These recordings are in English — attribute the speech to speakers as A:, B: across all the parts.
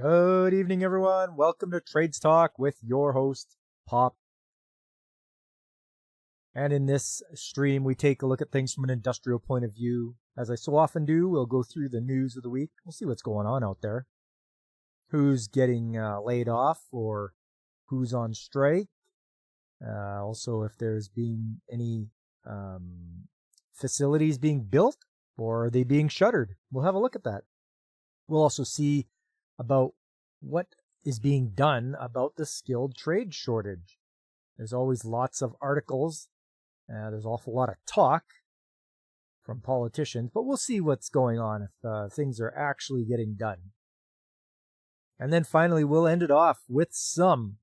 A: Good evening, everyone. Welcome to Trades Talk with your host, Pop. And in this stream, we take a look at things from an industrial point of view. As I so often do, we'll go through the news of the week. We'll see what's going on out there. Who's getting laid off or who's on strike. Also, if there's been any facilities being built or are they being shuttered. We'll have a look at that. We'll also see about what is being done about the skilled trade shortage. There's always lots of articles. There's an awful lot of talk from politicians, but we'll see what's going on if things are actually getting done. And then finally, we'll end it off with some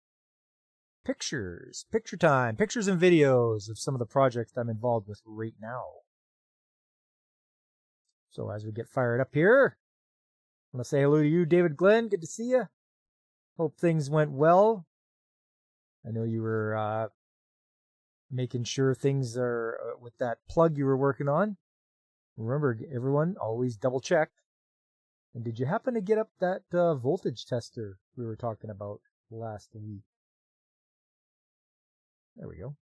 A: pictures, picture time, pictures and videos of some of the projects I'm involved with right now. So as we get fired up here, I want to say hello to you, David Glenn. Good to see you. Hope things went well. I know you were making sure things are with that plug you were working on. Remember, everyone, always double check. And did you happen to get up that voltage tester we were talking about last week? There we go.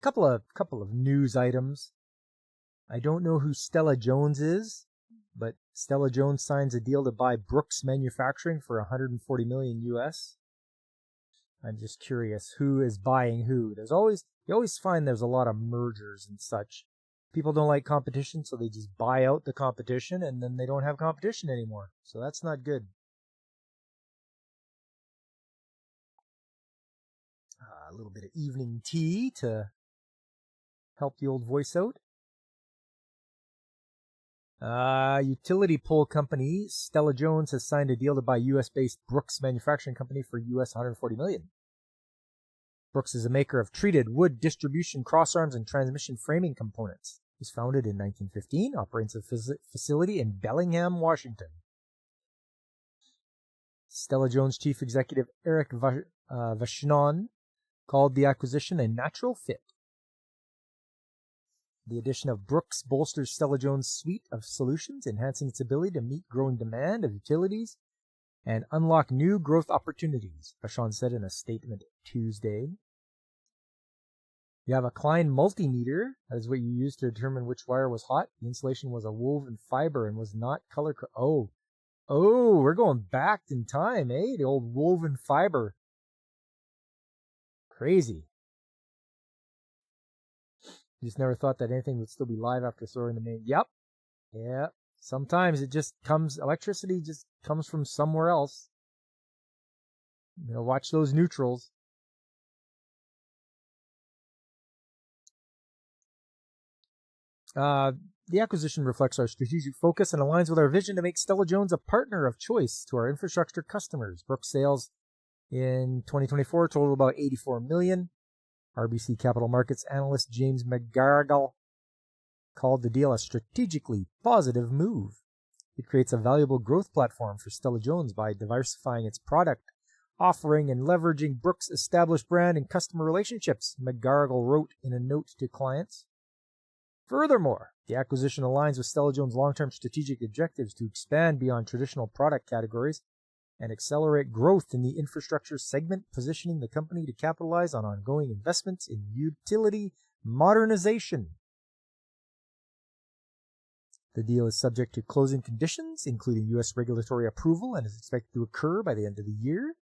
A: Couple of news items. I don't know who Stella Jones is, but Stella Jones signs a deal to buy Brooks Manufacturing for $140 million US. I'm just curious who is buying who. You always find there's a lot of mergers and such. People don't like competition, so they just buy out the competition, and then they don't have competition anymore. So that's not good. A little bit of evening tea to help the old voice out. Utility pole company Stella Jones has signed a deal to buy U.S.-based Brooks Manufacturing Company for U.S. $140 million. Brooks is a maker of treated wood distribution crossarms and transmission framing components. It was founded in 1915, operates a facility in Bellingham, Washington. Stella Jones chief executive Eric Vachon called the acquisition a natural fit. The addition of Brooks bolsters Stella Jones' suite of solutions, enhancing its ability to meet growing demand of utilities and unlock new growth opportunities, Vachon said in a statement Tuesday. You have a Klein multimeter. That is what you use to determine which wire was hot. The insulation was a woven fiber and was not color. Oh, we're going back in time, eh? The old woven fiber. Crazy. Just never thought that anything would still be live after throwing the main. Yep. Yeah. Sometimes electricity just comes from somewhere else. Watch those neutrals. The acquisition reflects our strategic focus and aligns with our vision to make Stella Jones a partner of choice to our infrastructure customers. Brooks sales in 2024 total about $84 million. RBC Capital Markets analyst James McGarrigle called the deal a strategically positive move. It creates a valuable growth platform for Stella Jones by diversifying its product offering and leveraging Brooks' established brand and customer relationships, McGarrigle wrote in a note to clients. Furthermore, the acquisition aligns with Stella Jones' long-term strategic objectives to expand beyond traditional product categories and accelerate growth in the infrastructure segment, positioning the company to capitalize on ongoing investments in utility modernization. The deal is subject to closing conditions, including U.S. regulatory approval, and is expected to occur by the end of the year.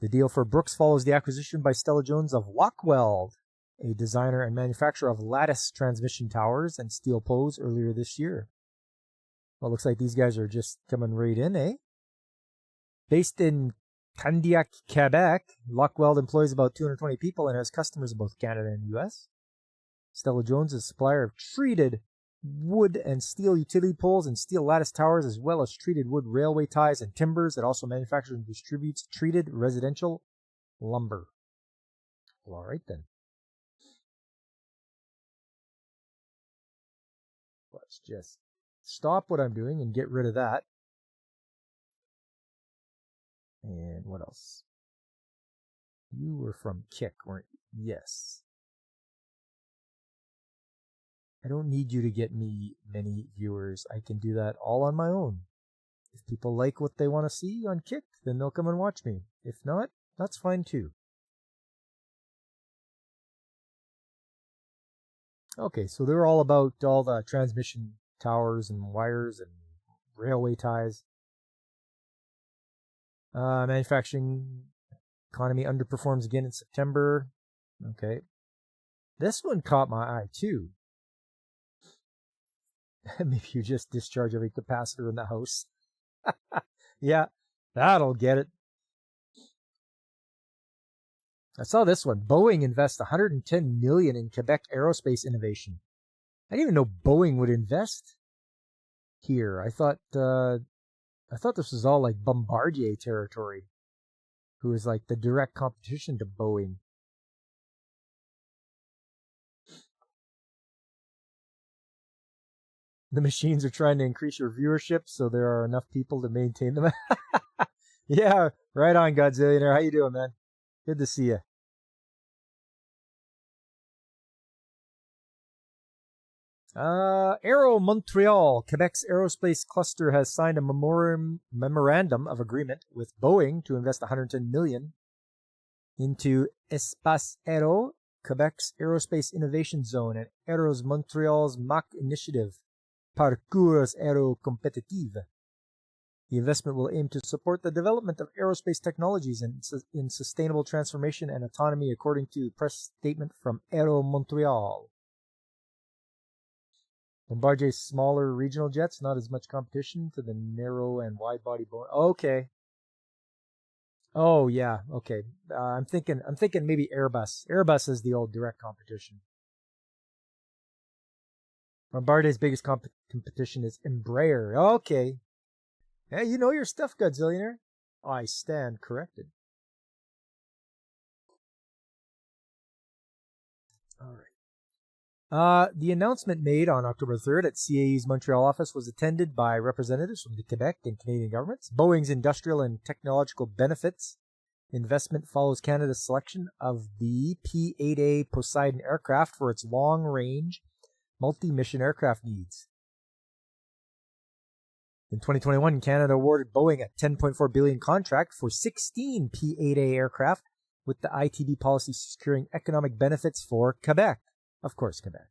A: The deal for Brooks follows the acquisition by Stella Jones of Lockweld, a designer and manufacturer of lattice transmission towers and steel poles, earlier this year. Well, looks like these guys are just coming right in, eh? Based in Candiac, Quebec, Lockweld employs about 220 people and has customers in both Canada and the U.S. Stella Jones is a supplier of treated wood and steel utility poles and steel lattice towers, as well as treated wood railway ties and timbers. It also manufactures and distributes treated residential lumber. Well, all right then. Let's just stop what I'm doing and get rid of that. And what else? You were from Kick, weren't you? Yes. I don't need you to get me many viewers. I can do that all on my own. If people like what they want to see on Kick, then they'll come and watch me. If not, that's fine too. Okay, so they're all about all the transmission towers and wires and railway ties. Manufacturing economy underperforms again in September. Okay. This one caught my eye too. Maybe you just discharge every capacitor in the house. Yeah, that'll get it. I saw this one. Boeing invests $110 million in Quebec aerospace innovation. I didn't even know Boeing would invest here. I thought this was all like Bombardier territory, who is like the direct competition to Boeing. The machines are trying to increase your viewership, so there are enough people to maintain them. Yeah, right on, Godzillionaire. How you doing, man? Good to see you. Aero Montreal, Quebec's aerospace cluster has signed a memorandum of agreement with Boeing to invest $110 million into Espace Aero, Quebec's aerospace innovation zone, and Aeros Montreal's MAC initiative, Parcours Aero Competitive. The investment will aim to support the development of aerospace technologies in sustainable transformation and autonomy, according to a press statement from Aero Montreal. Bombardier's smaller regional jets, not as much competition to the narrow and wide-body Boeing. Okay. Oh yeah, okay. I'm thinking maybe Airbus. Airbus is the old direct competition. Bombardier's biggest competition is Embraer. Okay. Hey, you know your stuff, Godzillionaire. I stand corrected. All right. The announcement made on October 3rd at CAE's Montreal office was attended by representatives from the Quebec and Canadian governments. Boeing's industrial and technological benefits investment follows Canada's selection of the P-8A Poseidon aircraft for its long-range, multi-mission aircraft needs. In 2021, Canada awarded Boeing a $10.4 billion contract for 16 P-8A aircraft, with the ITB policy securing economic benefits for Quebec. Of course, Quebec.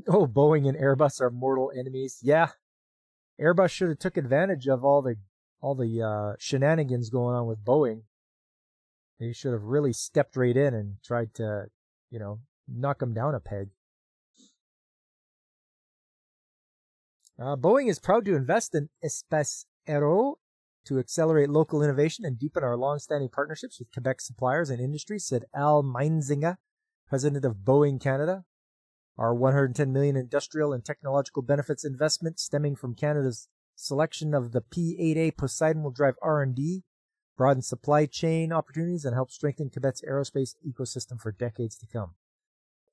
A: Oh, Boeing and Airbus are mortal enemies. Yeah, Airbus should have took advantage of all the shenanigans going on with Boeing. They should have really stepped right in and tried to, knock them down a peg. Boeing is proud to invest in Espace Aero to accelerate local innovation and deepen our long-standing partnerships with Quebec suppliers and industry, said Al Meinzinger, president of Boeing Canada. Our $110 million industrial and technological benefits investment stemming from Canada's selection of the P-8A Poseidon will drive R&D, broaden supply chain opportunities, and help strengthen Quebec's aerospace ecosystem for decades to come.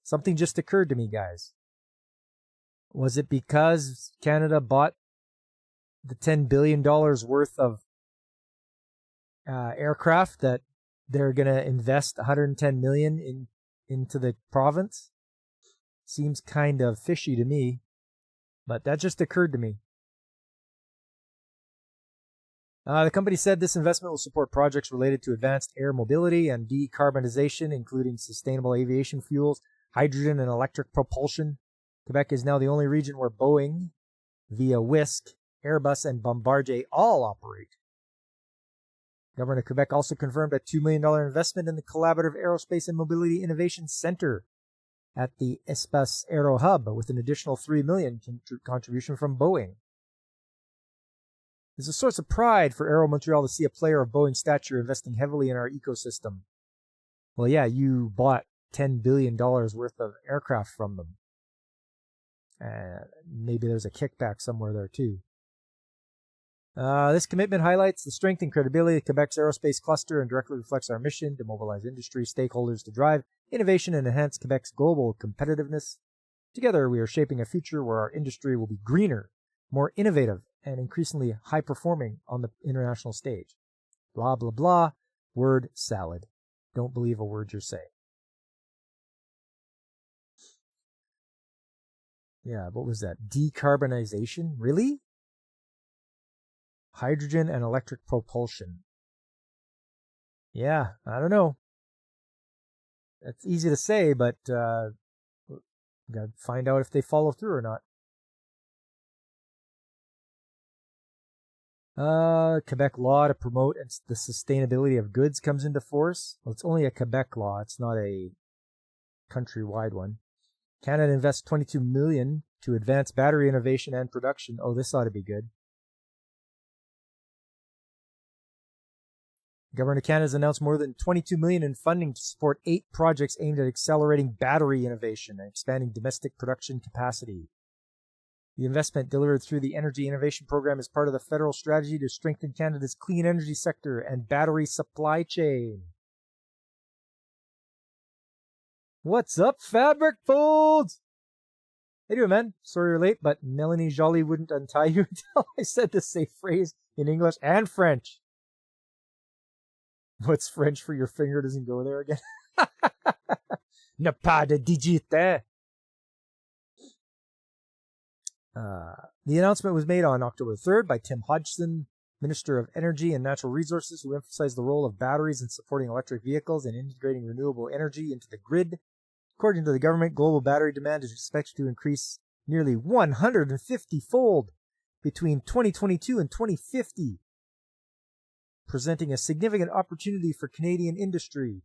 A: Something just occurred to me, guys. Was it because Canada bought the $10 billion worth of aircraft that they're going to invest $110 million into the province? Seems kind of fishy to me, but that just occurred to me. The company said this investment will support projects related to advanced air mobility and decarbonization, including sustainable aviation fuels, hydrogen, and electric propulsion. Quebec is now the only region where Boeing, via Wisk, Airbus, and Bombardier all operate. Government of Quebec also confirmed a $2 million investment in the Collaborative Aerospace and Mobility Innovation Center at the Espace Aero Hub, with an additional $3 million contribution from Boeing. It's a source of pride for Aero Montreal to see a player of Boeing's stature investing heavily in our ecosystem. Well, yeah, you bought $10 billion worth of aircraft from them. Maybe there's a kickback somewhere there, too. This commitment highlights the strength and credibility of Quebec's aerospace cluster and directly reflects our mission to mobilize industry stakeholders to drive innovation and enhance Quebec's global competitiveness. Together, we are shaping a future where our industry will be greener, more innovative, and increasingly high-performing on the international stage. Blah, blah, blah. Word salad. Don't believe a word you say. Yeah, what was that? Decarbonization? Really? Hydrogen and electric propulsion. Yeah, I don't know. It's easy to say, but gotta find out if they follow through or not. Quebec law to promote the sustainability of goods comes into force. Well, it's only a Quebec law. It's not a countrywide one. Canada invests $22 million to advance battery innovation and production. Oh, this ought to be good. The Government of Canada has announced more than $22 million in funding to support 8 projects aimed at accelerating battery innovation and expanding domestic production capacity. The investment delivered through the Energy Innovation Program is part of the federal strategy to strengthen Canada's clean energy sector and battery supply chain. What's up, Fabric Folds? How you doing, man? Sorry you're late, but Melanie Jolie wouldn't untie you until I said the safe phrase in English and French. What's French for your finger doesn't go there again? Ne pas de digiter. The announcement was made on October 3rd by Tim Hodgson, Minister of Energy and Natural Resources, who emphasized the role of batteries in supporting electric vehicles and integrating renewable energy into the grid. According to the government, global battery demand is expected to increase nearly 150-fold between 2022 and 2050, presenting a significant opportunity for Canadian industry.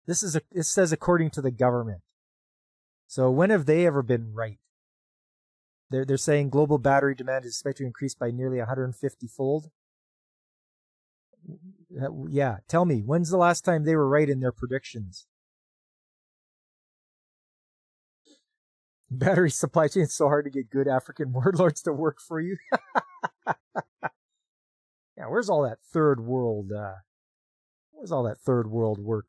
A: This says according to the government. So when have they ever been right? They're saying global battery demand is expected to increase by nearly 150-fold. Yeah, tell me, when's the last time they were right in their predictions? Battery supply chain is so hard to get good African warlords to work for you. Yeah, where's all that third world work?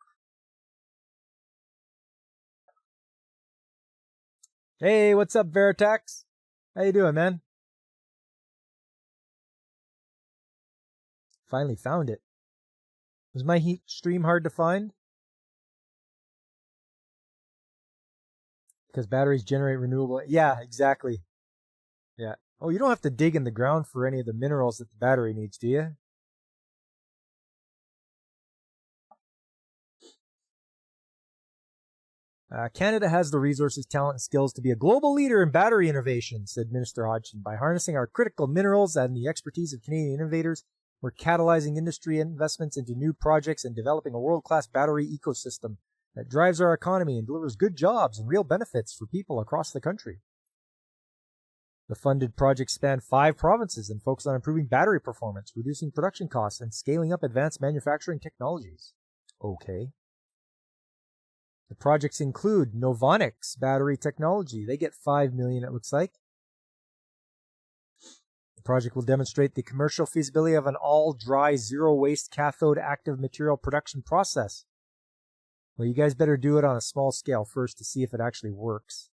A: Hey, what's up, Veritax? How you doing, man? Finally found it. Was my heat stream hard to find? Because batteries generate renewable... Yeah, exactly. Yeah. Oh, you don't have to dig in the ground for any of the minerals that the battery needs, do you? Canada has the resources, talent, and skills to be a global leader in battery innovation, said Minister Hodgson. By harnessing our critical minerals and the expertise of Canadian innovators, we're catalyzing industry investments into new projects and developing a world-class battery ecosystem that drives our economy and delivers good jobs and real benefits for people across the country. The funded projects span 5 provinces and focus on improving battery performance, reducing production costs, and scaling up advanced manufacturing technologies. Okay. The projects include Novonix Battery Technology. They get $5 million, it looks like. The project will demonstrate the commercial feasibility of an all-dry, zero-waste cathode active material production process. Well, you guys better do it on a small scale first to see if it actually works.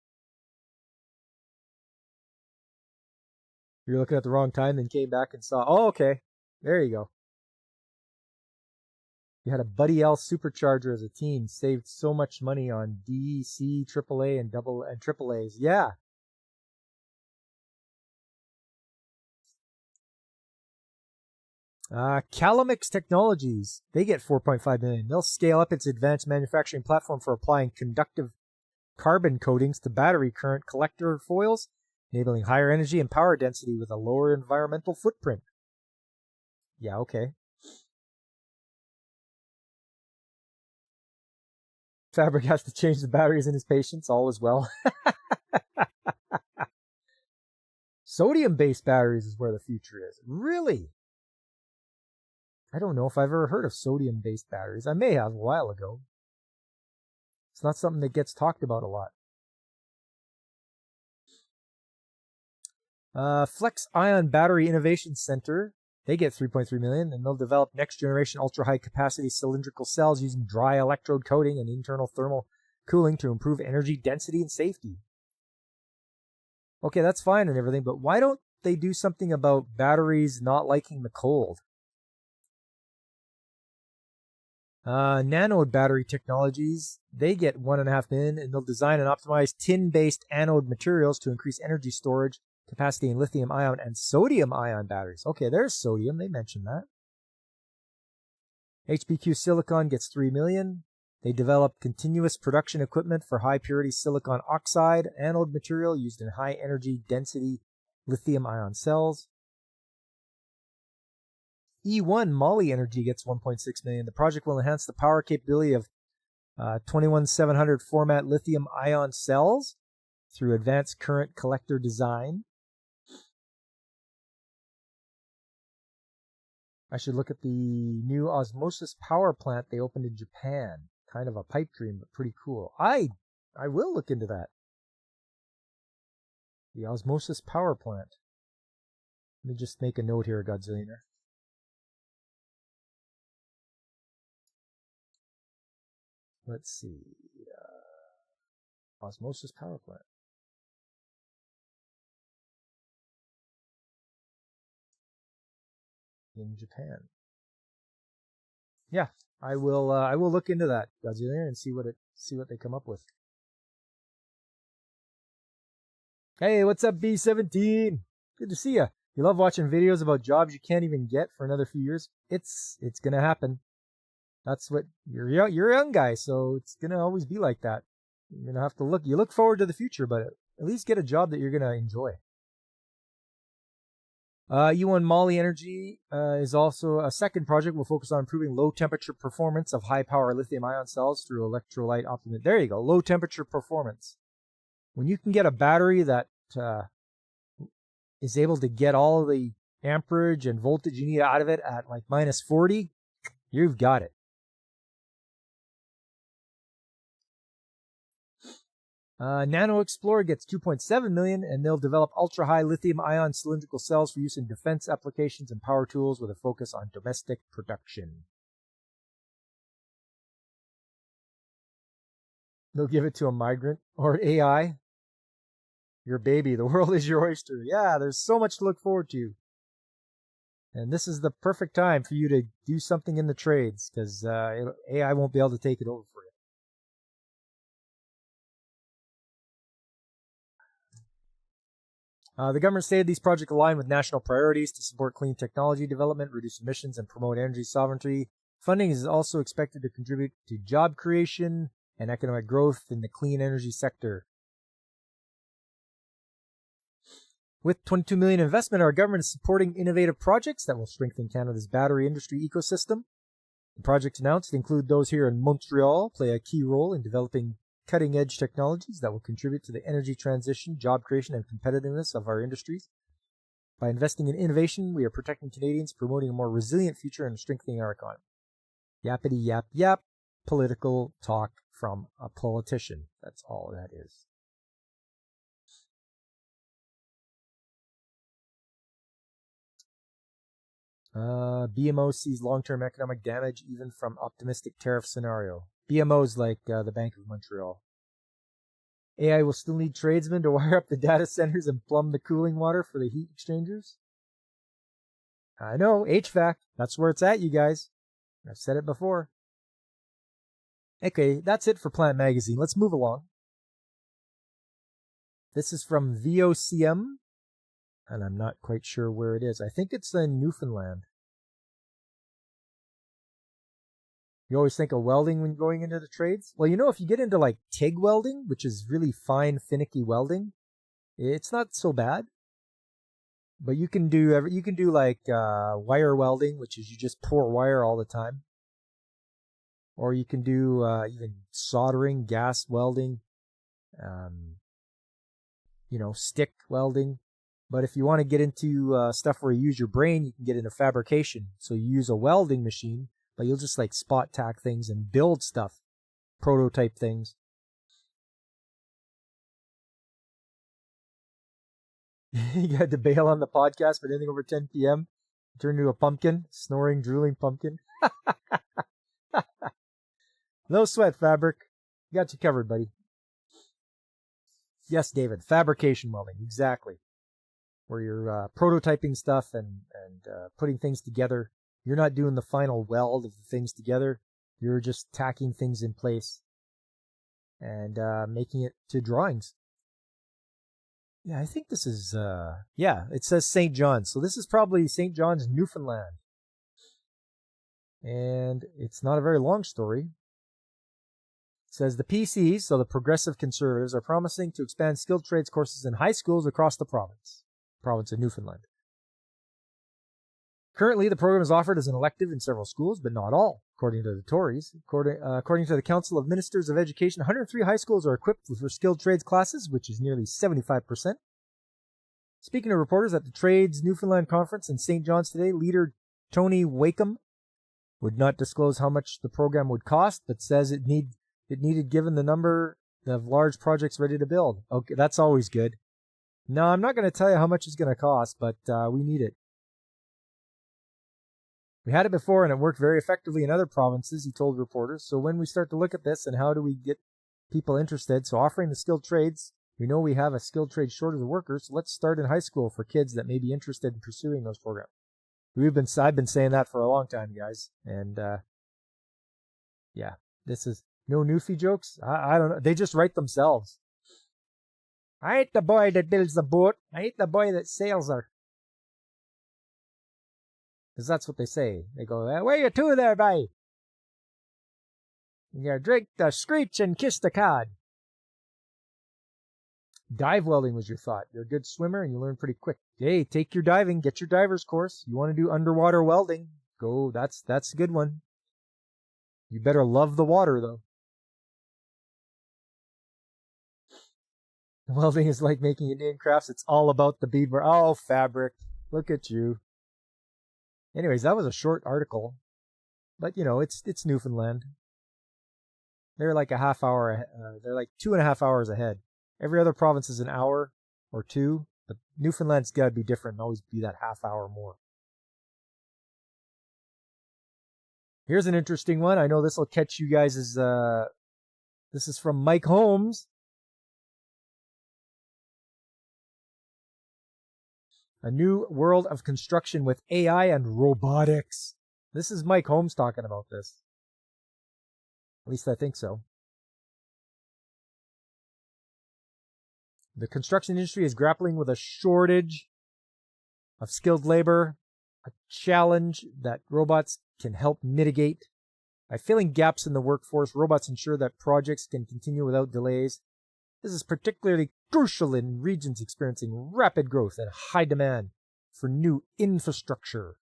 A: You're looking at the wrong time, then came back and saw... Oh, okay. There you go. You had a Buddy L supercharger as a teen, saved so much money on DC, AAA, and AAAs. Yeah. Calamix Technologies, they get $4.5 million. They'll scale up its advanced manufacturing platform for applying conductive carbon coatings to battery current collector foils, enabling higher energy and power density with a lower environmental footprint. Yeah, okay. Fabric has to change the batteries in his patients, all is well. Sodium-based batteries is where the future is. Really? I don't know if I've ever heard of sodium-based batteries. I may have a while ago. It's not something that gets talked about a lot. Flex Ion Battery Innovation Center, they get $3.3 million, and they'll develop next-generation ultra-high capacity cylindrical cells using dry electrode coating and internal thermal cooling to improve energy density and safety. Okay, that's fine and everything, but why don't they do something about batteries not liking the cold? Nanode battery technologies, they get 1.5 million, and they'll design and optimize tin-based anode materials to increase energy storage capacity in lithium-ion and sodium-ion batteries. Okay, there's sodium. They mentioned that. HPQ Silicon gets 3 million. They develop continuous production equipment for high-purity silicon oxide anode material used in high-energy density lithium-ion cells. E1 Moly Energy gets 1.6 million. The project will enhance the power capability of 21700 format lithium-ion cells through advanced current collector design. I should look at the new osmosis power plant they opened in Japan. Kind of a pipe dream, but pretty cool. I will look into that. The osmosis power plant. Let me just make a note here, Godzillionaire. Let's see. Osmosis power plant. In Japan. Yeah, I will look into that, Godzilla, and see what they come up with. Hey, what's up, B17? Good to see you. You love watching videos about jobs you can't even get for another few years? It's gonna happen. That's what you're a young guy, so it's gonna always be like that. You're gonna have to look forward to the future, but at least get a job that you're gonna enjoy. E1 Moly Energy is also a second project. Will focus on improving low temperature performance of high power lithium ion cells through electrolyte optimization. There you go, low temperature performance. When you can get a battery that is able to get all the amperage and voltage you need out of it at like minus 40, you've got it. Nano Explorer gets 2.7 million, and they'll develop ultra-high lithium-ion cylindrical cells for use in defense applications and power tools with a focus on domestic production. They'll give it to a migrant or AI. Your baby, the world is your oyster. Yeah, there's so much to look forward to. And this is the perfect time for you to do something in the trades, because AI won't be able to take it over for you. The government stated these projects align with national priorities to support clean technology development, reduce emissions, and promote energy sovereignty. Funding is also expected to contribute to job creation and economic growth in the clean energy sector. With 22 million investment, our government is supporting innovative projects that will strengthen Canada's battery industry ecosystem. The projects announced include those here in Montreal, play a key role in developing cutting-edge technologies that will contribute to the energy transition, job creation, and competitiveness of our industries. By investing in innovation, we are protecting Canadians, promoting a more resilient future, and strengthening our economy. Yappity yap yap, political talk from a politician. That's all that is. BMO sees long-term economic damage even from optimistic tariff scenario. BMO is like the Bank of Montreal. AI will still need tradesmen to wire up the data centers and plumb the cooling water for the heat exchangers. I know, HVAC. That's where it's at, you guys. I've said it before. Okay, that's it for Plant Magazine. Let's move along. This is from VOCM, and I'm not quite sure where it is. I think it's in Newfoundland. You always think of welding when going into the trades? Well, you know, if you get into like TIG welding, which is really fine, finicky welding, it's not so bad. But you can do like wire welding, which is you just pour wire all the time. Or you can do even soldering, gas welding, stick welding. But if you want to get into stuff where you use your brain, you can get into fabrication. So you use a welding machine, but you'll just like spot tack things and build stuff, prototype things. You had to bail on the podcast for anything over 10 p.m. Turn into a pumpkin, snoring, drooling pumpkin. No sweat, Fabric. Got you covered, buddy. Yes, David, fabrication welding, exactly. Where you're prototyping stuff and putting things together. You're not doing the final weld of the things together. You're just tacking things in place and making it to drawings. Yeah, I think this is, it says St. John's. So this is probably St. John's, Newfoundland. And it's not a very long story. It says the PCs, so the Progressive Conservatives, are promising to expand skilled trades courses in high schools across the province of Newfoundland. Currently, the program is offered as an elective in several schools, but not all, according to the Tories. According to the Council of Ministers of Education, 103 high schools are equipped for skilled trades classes, which is nearly 75%. Speaking to reporters at the Trades Newfoundland Conference in St. John's today, leader Tony Wakeham would not disclose how much the program would cost, but says it needed given the number of large projects ready to build. Okay, that's always good. No, I'm not going to tell you how much it's going to cost, but we need it. We had it before and it worked very effectively in other provinces, he told reporters. So when we start to look at this and how do we get people interested, so offering the skilled trades, we know we have a skilled trade shortage of workers. So let's start in high school for kids that may be interested in pursuing those programs. I've been saying that for a long time, guys. And this is no Newfie jokes. I don't know. They just write themselves. I ain't the boy that builds the boat. I ain't the boy that sails her. Because that's what they say. They go, where you to there, bye? You drink the screech and kiss the cod. Dive welding was your thought. You're a good swimmer and you learn pretty quick. Hey, take your diving. Get your diver's course. You want to do underwater welding? Go. That's a good one. You better love the water, though. Welding is like making Indian crafts. It's all about the beadwork. Oh, fabric. Look at you. Anyways, that was a short article. But, it's Newfoundland. They're like a half hour. They're like 2.5 hours ahead. Every other province is an hour or two. But Newfoundland's got to be different and always be that half hour more. Here's an interesting one. I know this will catch you guys as... this is from Mike Holmes. A new world of construction with AI and robotics. This is Mike Holmes talking about this. At least I think so. The construction industry is grappling with a shortage of skilled labor, a challenge that robots can help mitigate. By filling gaps in the workforce, robots ensure that projects can continue without delays. This is particularly crucial in regions experiencing rapid growth and high demand for new infrastructure.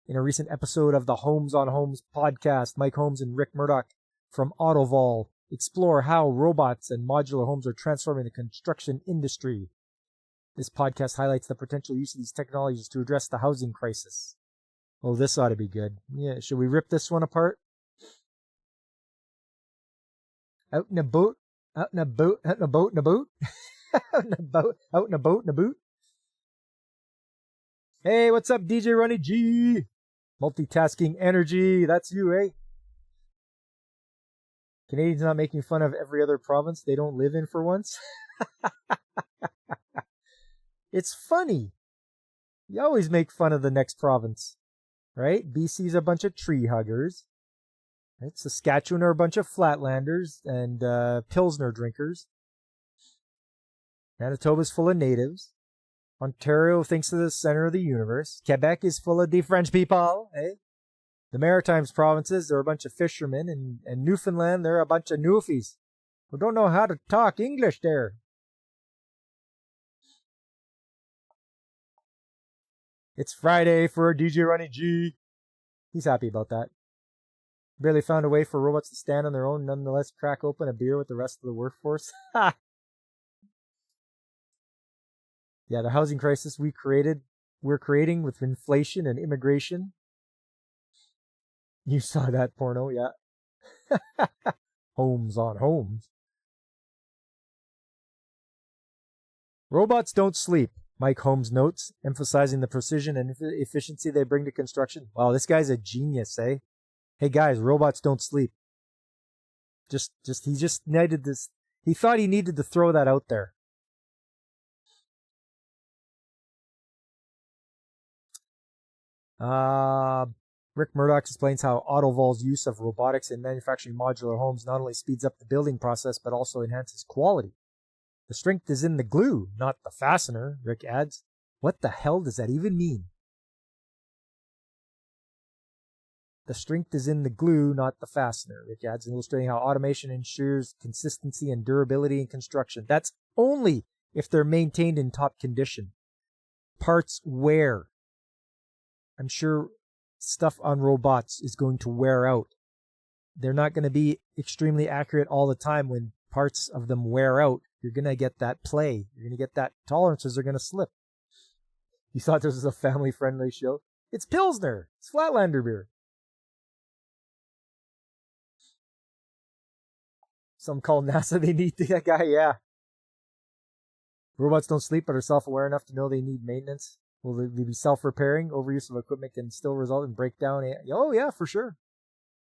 A: In a recent episode of the Homes on Homes podcast, Mike Holmes and Rick Murdoch from Autovol explore how robots and modular homes are transforming the construction industry. This podcast highlights the potential use of these technologies to address the housing crisis. Oh, this ought to be good. Yeah, should we rip this one apart? Out in a boat. Out in a boat, out in a boat, in a boat. Out in a boat, out in a boat, in a boot. Hey, what's up, DJ Ronnie G? Multitasking energy, that's you, eh? Canadians not making fun of every other province they don't live in for once? It's funny. You always make fun of the next province, right? BC's a bunch of tree huggers. Right? Saskatchewan are a bunch of flatlanders and Pilsner drinkers. Manitoba's full of natives. Ontario thinks of the center of the universe. Quebec is full of the French people. Eh? The Maritimes provinces, they're a bunch of fishermen. And Newfoundland, they're a bunch of Newfies who don't know how to talk English there. It's Friday for DJ Ronnie G. He's happy about that. Barely found a way for robots to stand on their own, nonetheless crack open a beer with the rest of the workforce. Ha! Yeah, the housing crisis we're creating with inflation and immigration. You saw that porno, yeah. Homes on Homes. Robots don't sleep, Mike Holmes notes, emphasizing the precision and efficiency they bring to construction. Wow, this guy's a genius, eh? Hey guys, robots don't sleep. He just needed this. He thought he needed to throw that out there. Rick Murdoch explains how Autovol's use of robotics in manufacturing modular homes not only speeds up the building process, but also enhances quality. The strength is in the glue, not the fastener, Rick adds. What the hell does that even mean? The strength is in the glue, not the fastener, Rick adds, illustrating how automation ensures consistency and durability in construction. That's only if they're maintained in top condition. Parts wear. I'm sure stuff on robots is going to wear out. They're not going to be extremely accurate all the time. When parts of them wear out, you're going to get that play. You're going to get that tolerances are going to slip. You thought this was a family-friendly show? It's Pilsner. It's Flatlander beer. Some call NASA. They need that guy. Yeah. Robots don't sleep but are self-aware enough to know they need maintenance. Will they be self-repairing? Overuse of equipment can still result in breakdown. Oh, yeah, for sure.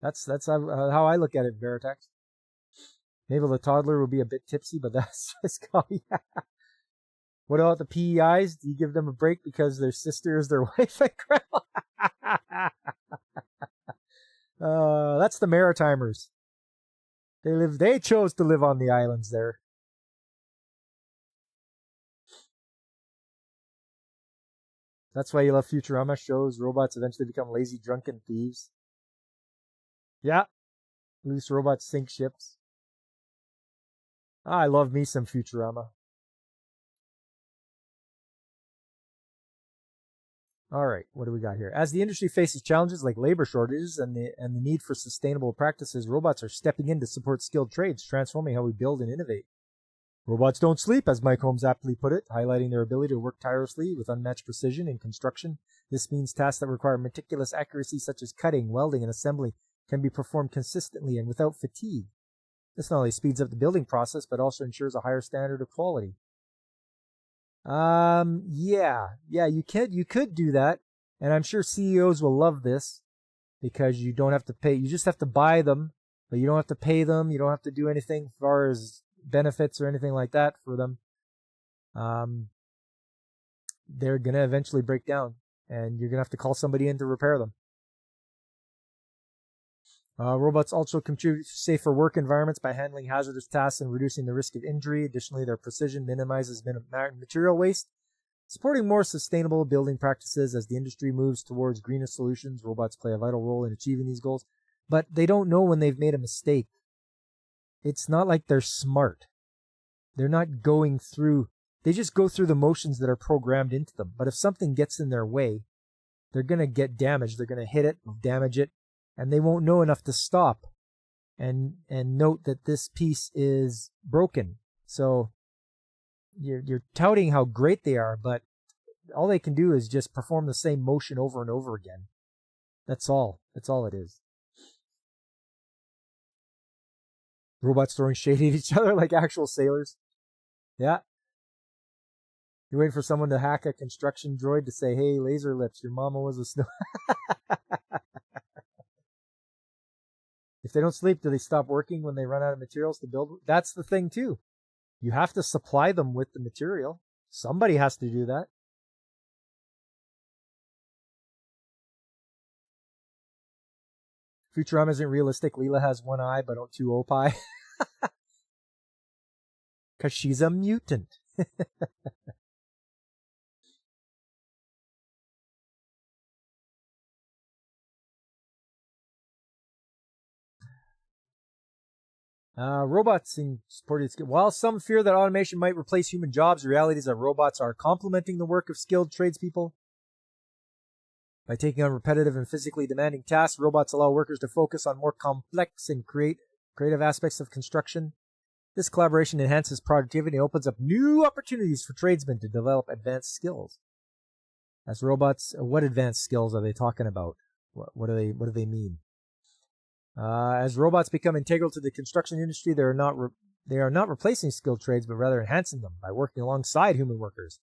A: That's how I look at it, Veritex. Maybe the toddler will be a bit tipsy, but that's just yeah. What about the PEIs? Do you give them a break because their sister is their wife and grandma? That's the Maritimers. They chose to live on the islands there. That's why you love Futurama shows. Robots eventually become lazy, drunken thieves. Yeah. Loose robots sink ships. I love me some Futurama. All right, what do we got here? As the industry faces challenges like labor shortages and the need for sustainable practices, robots are stepping in to support skilled trades, transforming how we build and innovate. Robots don't sleep, as Mike Holmes aptly put it, highlighting their ability to work tirelessly with unmatched precision in construction. This means tasks that require meticulous accuracy, such as cutting, welding, and assembly, can be performed consistently and without fatigue. This not only speeds up the building process, but also ensures a higher standard of quality. Yeah, you could do that, and I'm sure CEOs will love this because you don't have to pay. You just have to buy them, but you don't have to pay them. You don't have to do anything as far as benefits or anything like that for them. They're gonna eventually break down, and you're gonna have to call somebody in to repair them. Robots also contribute to safer work environments by handling hazardous tasks and reducing the risk of injury. Additionally, their precision minimizes material waste, supporting more sustainable building practices. As the industry moves towards greener solutions, robots play a vital role in achieving these goals, but they don't know when they've made a mistake. It's not like they're smart. They're not going through, they just go through the motions that are programmed into them. But if something gets in their way, they're going to get damaged. They're going to hit it, damage it, and they won't know enough to stop and note that this piece is broken. So you're touting how great they are, but all they can do is just perform the same motion over and over again. That's all. That's all it is. Robots throwing shade at each other like actual sailors. Yeah. You're waiting for someone to hack a construction droid to say, hey, laser lips, your mama was a snow. If they don't sleep, do they stop working when they run out of materials to build? That's the thing, too. You have to supply them with the material. Somebody has to do that. Futurama isn't realistic. Leela has one eye, but two opie. Because she's a mutant. Robots in supported skill. While some fear that automation might replace human jobs, the reality is that robots are complementing the work of skilled tradespeople. By taking on repetitive and physically demanding tasks, robots allow workers to focus on more complex and creative aspects of construction. This collaboration enhances productivity and opens up new opportunities for tradesmen to develop advanced skills. As robots, what advanced skills are they talking about? What do they mean? As robots become integral to the construction industry, they are not replacing skilled trades, but rather enhancing them by working alongside human workers.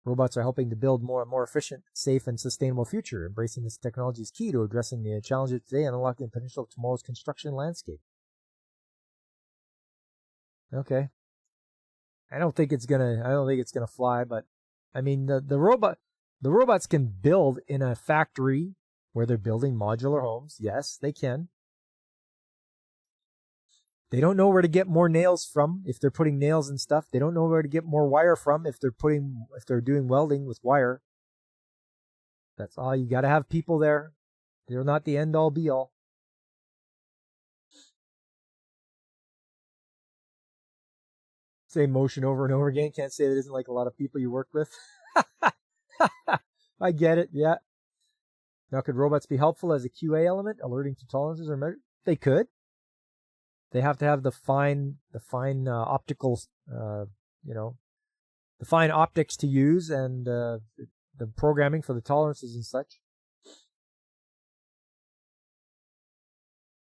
A: Robots are helping to build more and more efficient, safe, and sustainable future. Embracing this technology is key to addressing the challenges today and unlocking the potential of tomorrow's construction landscape. Okay. I don't think it's gonna fly, but I mean the robots can build in a factory where they're building modular homes. Yes, they can. They don't know where to get more nails from if they're putting nails and stuff. They don't know where to get more wire from if they're doing welding with wire. That's all. You got to have people there. They're not the end all be all. Same motion over and over again. Can't say that isn't like a lot of people you work with. I get it. Yeah. Now, could robots be helpful as a QA element, alerting to tolerances or measures? They could. They have to have the fine optical, the fine optics to use and the programming for the tolerances and such.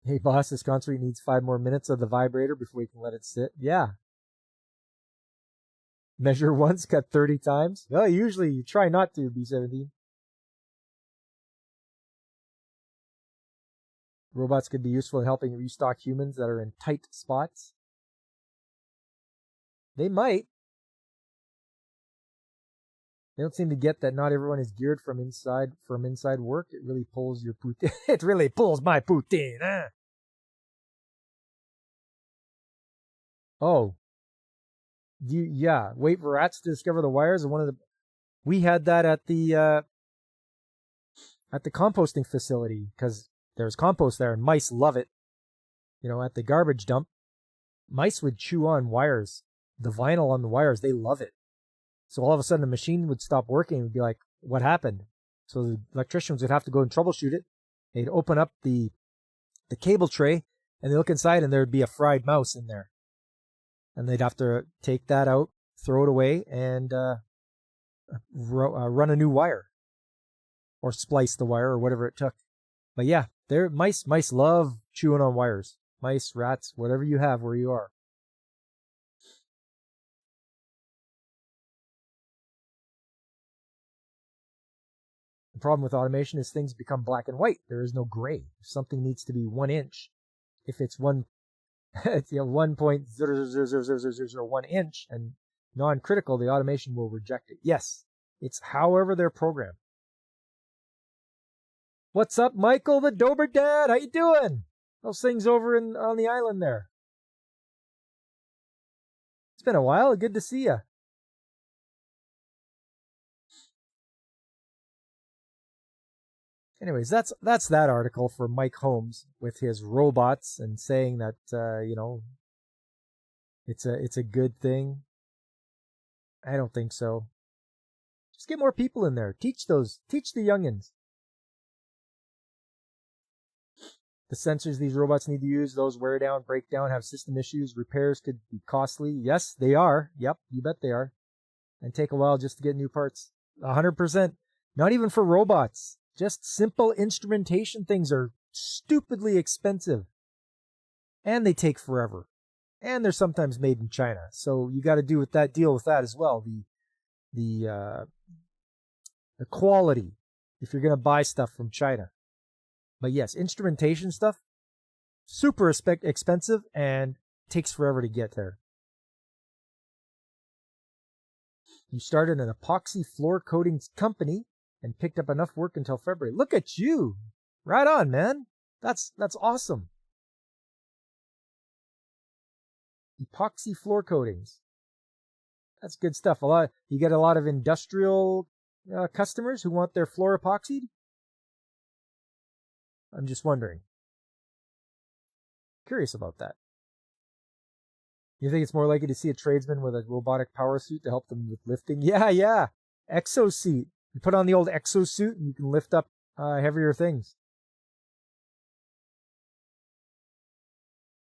A: Hey, boss, this concert needs 5 more minutes of the vibrator before we can let it sit. Yeah. Measure once, cut 30 times. Well, usually you try not to, B17. Robots could be useful in helping restock humans that are in tight spots. They might. They don't seem to get that not everyone is geared from inside work. It really pulls your poutine. It really pulls my poutine. Eh? Oh. Yeah. Wait for rats to discover the wires. We had that at the composting facility because there's compost there and mice love it. At the garbage dump, mice would chew on wires, the vinyl on the wires. They love it. So all of a sudden the machine would stop working and be like, what happened? So the electricians would have to go and troubleshoot it. They'd open up the cable tray and they look inside and there'd be a fried mouse in there. And they'd have to take that out, throw it away, and run a new wire. Or splice the wire or whatever it took. But yeah, mice love chewing on wires. Mice, rats, whatever you have where you are. The problem with automation is things become black and white. There is no gray. If something needs to be 1 inch, if it's 1.0000001 inch and non-critical, the automation will reject it. Yes, it's however they're programmed. What's up, Michael, the Dober Dad? How you doing? Those things over on the island there. It's been a while. Good to see you. Anyways, that's that article for Mike Holmes with his robots and saying that it's a good thing. I don't think so. Just get more people in there. Teach the youngins. The sensors these robots need to use, those wear down, break down, have system issues, repairs could be costly. Yes, they are. Yep, you bet they are. And take a while just to get new parts. 100%. Not even for robots. Just simple instrumentation things are stupidly expensive. And they take forever. And they're sometimes made in China. So you got to deal with that as well. The quality, if you're going to buy stuff from China. But yes, instrumentation stuff, super expensive and takes forever to get there. You started an epoxy floor coating company and picked up enough work until February. Look at you. Right on, man. That's awesome. Epoxy floor coatings. That's good stuff. You get a lot of industrial customers who want their floor epoxied. I'm just wondering. Curious about that. You think it's more likely to see a tradesman with a robotic power suit to help them with lifting? Yeah. Exosuit. You put on the old exosuit and you can lift up heavier things.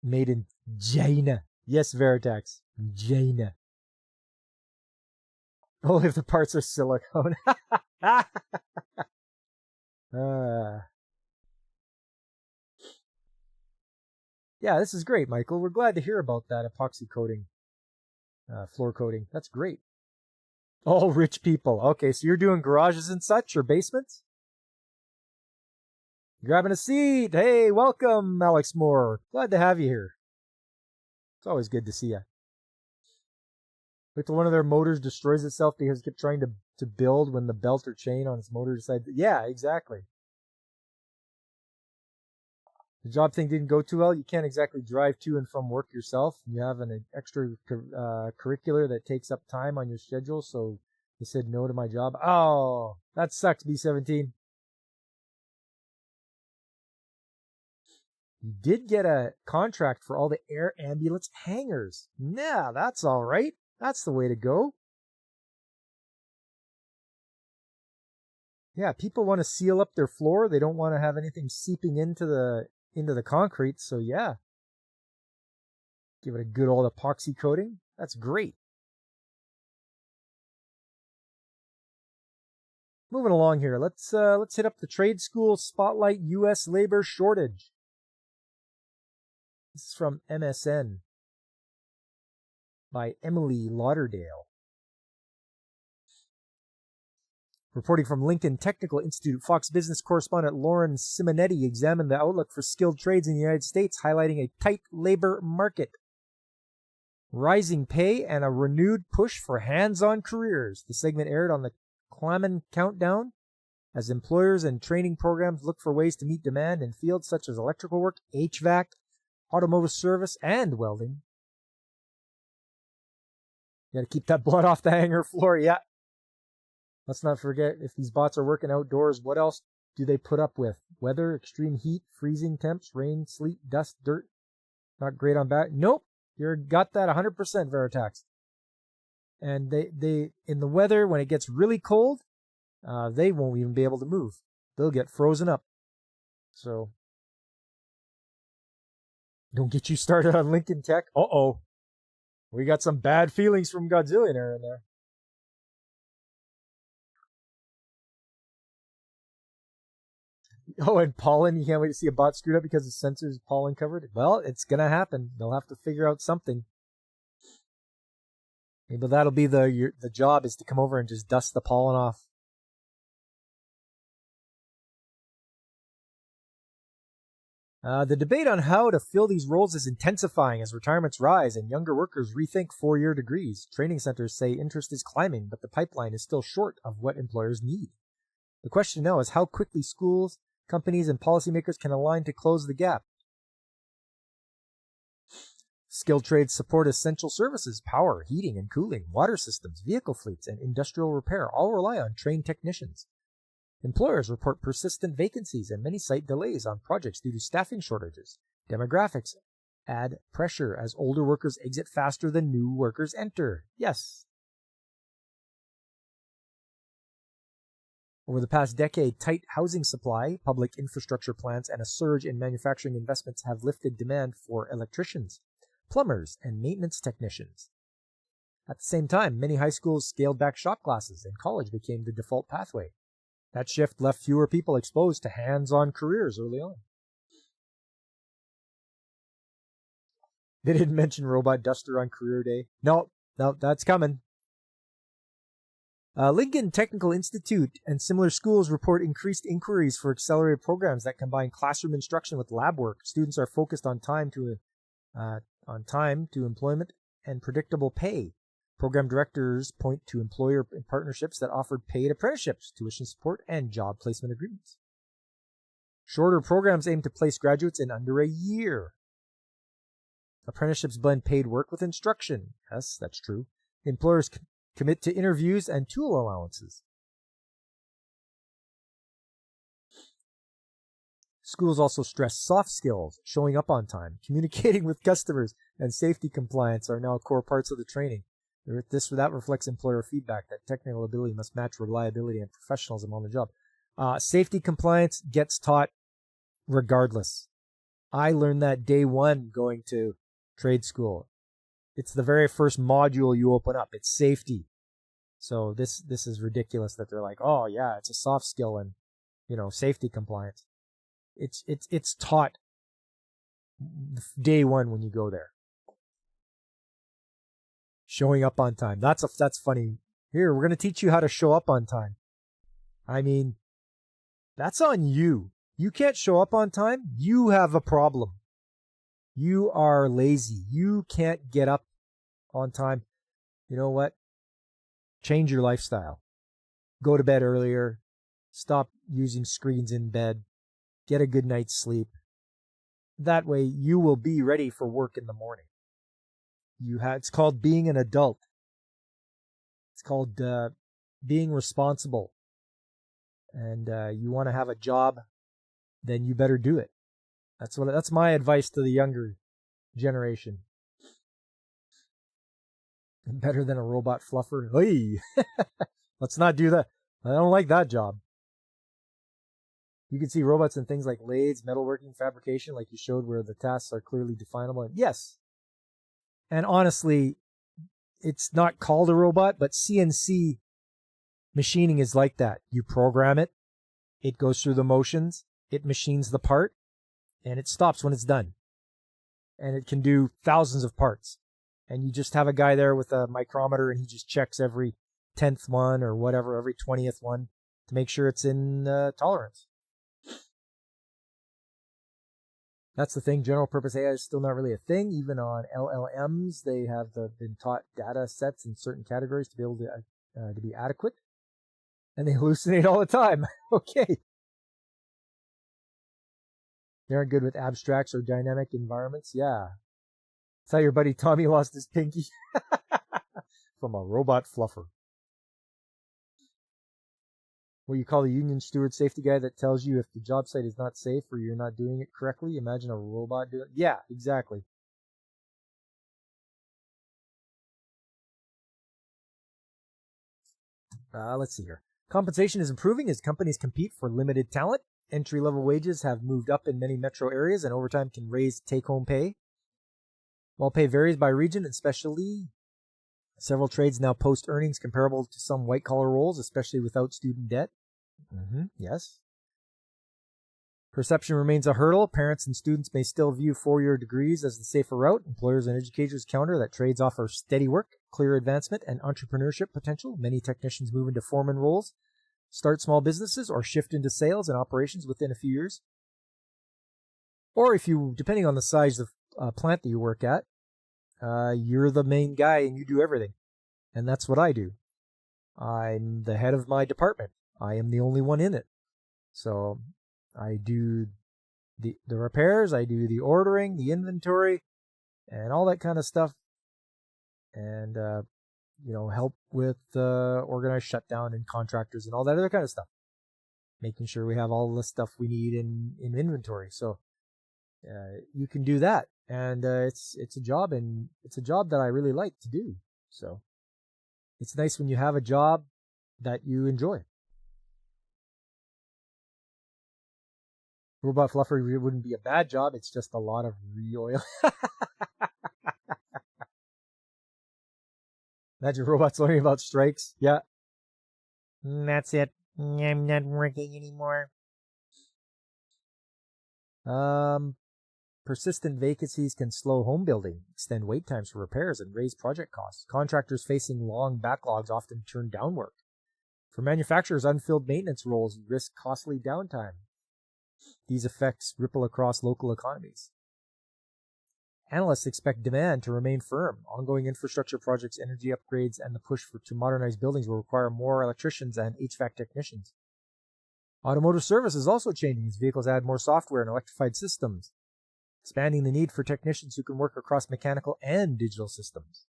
A: Made in China. Yes, Veritex. China. Only if the parts are silicone. Yeah, this is great, Michael. We're glad to hear about that epoxy coating, floor coating. That's great. All rich people. Okay, so you're doing garages and such, or basements? Grabbing a seat. Hey, welcome, Alex Moore. Glad to have you here. It's always good to see you. Wait till one of their motors destroys itself because it kept trying to build when the belt or chain on its motor decides. Yeah, exactly. the job thing didn't go too well. You can't exactly drive to and from work yourself. You have an extra curricular that takes up time on your schedule, so you said no to my job. Oh, that sucks, B17. You did get a contract for all the air ambulance hangars. Yeah, that's all right. That's the way to go. Yeah, people want to seal up their floor. They don't want to have anything seeping into the concrete. So yeah, give it a good old epoxy coating. That's great. Moving along here, let's hit up the trade school spotlight. U.S. labor shortage. This is from MSN by Emily Lauderdale. Reporting from Lincoln Technical Institute, Fox Business correspondent Lauren Simonetti examined the outlook for skilled trades in the United States, highlighting a tight labor market, rising pay, and a renewed push for hands-on careers. The segment aired on the Claman Countdown as employers and training programs look for ways to meet demand in fields such as electrical work, HVAC, automotive service, and welding. You got to keep that blood off the hangar floor, yeah. Let's not forget, if these bots are working outdoors, what else do they put up with? Weather, extreme heat, freezing temps, rain, sleet, dust, dirt. Not great on back. Nope, you got that 100%, Veritax. And they in the weather, when it gets really cold, they won't even be able to move. They'll get frozen up. So, don't get you started on Lincoln Tech. Uh-oh. We got some bad feelings from Godzillionaire in there. Oh, and pollen. You can't wait to see a bot screwed up because the sensor is pollen covered. Well, it's going to happen. They'll have to figure out something. Maybe that'll be the job, is to come over and just dust the pollen off. The debate on how to fill these roles is intensifying as retirements rise and younger workers rethink 4-year degrees. Training centers say interest is climbing, but the pipeline is still short of what employers need. The question now is how quickly schools, companies, and policymakers can align to close the gap. Skilled trades support essential services, power, heating and cooling, water systems, vehicle fleets, and industrial repair all rely on trained technicians. Employers report persistent vacancies and many cite delays on projects due to staffing shortages. Demographics add pressure as older workers exit faster than new workers enter. Yes. Over the past decade, tight housing supply, public infrastructure plans, and a surge in manufacturing investments have lifted demand for electricians, plumbers, and maintenance technicians. At the same time, many high schools scaled back shop classes and college became the default pathway. That shift left fewer people exposed to hands-on careers early on. They didn't mention Robot Duster on career day. No, that's coming. Lincoln Technical Institute and similar schools report increased inquiries for accelerated programs that combine classroom instruction with lab work. Students are focused on time to employment and predictable pay. Program directors point to employer partnerships that offered paid apprenticeships, tuition support, and job placement agreements. Shorter programs aim to place graduates in under a year. Apprenticeships blend paid work with instruction. Yes, that's true. Employers commit to interviews and tool allowances. Schools also stress soft skills, showing up on time, communicating with customers, and safety compliance are now core parts of the training. That reflects employer feedback that technical ability must match reliability and professionalism on the job. Safety compliance gets taught regardless. I learned that day one going to trade school. It's the very first module you open up. It's safety. So this is ridiculous that they're like, oh yeah, it's a soft skill and, safety compliance. It's taught day one when you go there. Showing up on time. That's funny. Here, we're going to teach you how to show up on time. I mean, that's on you. You can't show up on time. You have a problem. You are lazy. You can't get up on time. You know what? Change your lifestyle. Go to bed earlier. Stop using screens in bed. Get a good night's sleep. That way you will be ready for work in the morning. It's called being an adult. It's called being responsible. And you want to have a job, then you better do it. That's my advice to the younger generation. Better than a robot fluffer. Hey, let's not do that. I don't like that job. You can see robots in things like lathes, metalworking, fabrication, like you showed, where the tasks are clearly definable. And yes. And honestly, it's not called a robot, but CNC machining is like that. You program it, it goes through the motions, it machines the part, and it stops when it's done. And it can do thousands of parts. And you just have a guy there with a micrometer, and he just checks every 10th one or whatever, every 20th one to make sure it's in tolerance. That's the thing. General purpose AI is still not really a thing. Even on LLMs, they have been taught data sets in certain categories to be able to be adequate. And they hallucinate all the time. Okay. They aren't good with abstracts or dynamic environments. Yeah. That's how your buddy Tommy lost his pinky. From a robot fluffer. What you call the union steward safety guy that tells you if the job site is not safe or you're not doing it correctly. Imagine a robot doing it. Yeah, exactly. Let's see here. Compensation is improving as companies compete for limited talent. Entry-level wages have moved up in many metro areas, and overtime can raise take-home pay. While pay varies by region and specialty, several trades now post earnings comparable to some white-collar roles, especially without student debt. Yes. Perception remains a hurdle. Parents and students may still view four-year degrees as the safer route. Employers and educators counter that trades offer steady work, clear advancement, and entrepreneurship potential. Many technicians move into foreman roles, start small businesses, or shift into sales and operations within a few years. Or if you, depending on the size of plant that you work at, you're the main guy and you do everything. And that's what I do. I'm the head of my department. I am the only one in it. So I do the repairs, I do the ordering, the inventory, and all that kind of stuff. And, help with organized shutdown and contractors and all that other kind of stuff. Making sure we have all the stuff we need in inventory. So you can do that. And it's a job, and it's a job that I really like to do. So it's nice when you have a job that you enjoy. Robot fluffer wouldn't be a bad job. It's just a lot of re-oil. Imagine robots learning about strikes. Yeah. That's it. I'm not working anymore. Persistent vacancies can slow home building, extend wait times for repairs, and raise project costs. Contractors facing long backlogs often turn down work. For manufacturers, unfilled maintenance roles risk costly downtime. These effects ripple across local economies. Analysts expect demand to remain firm. Ongoing infrastructure projects, energy upgrades, and the push to modernize buildings will require more electricians and HVAC technicians. Automotive service is also changing as vehicles add more software and electrified systems, expanding the need for technicians who can work across mechanical and digital systems.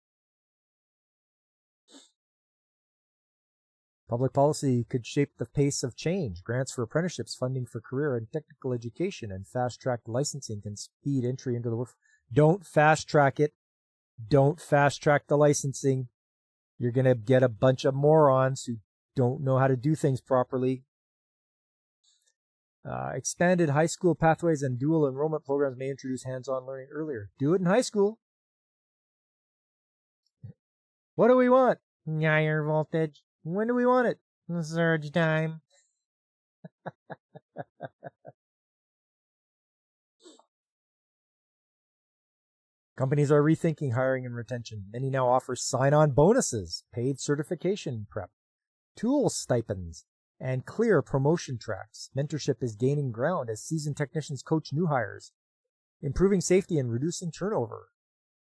A: Public policy could shape the pace of change. Grants for apprenticeships, funding for career and technical education, and fast-track licensing can speed entry into the workforce. Don't fast-track it. Don't fast-track the licensing. You're going to get a bunch of morons who don't know how to do things properly. Expanded high school pathways and dual enrollment programs may introduce hands-on learning earlier. Do it in high school. What do we want? Higher voltage. When do we want it? Surge time. Companies are rethinking hiring and retention. Many now offer sign-on bonuses, paid certification prep, tool stipends, and clear promotion tracks. Mentorship is gaining ground as seasoned technicians coach new hires, improving safety and reducing turnover.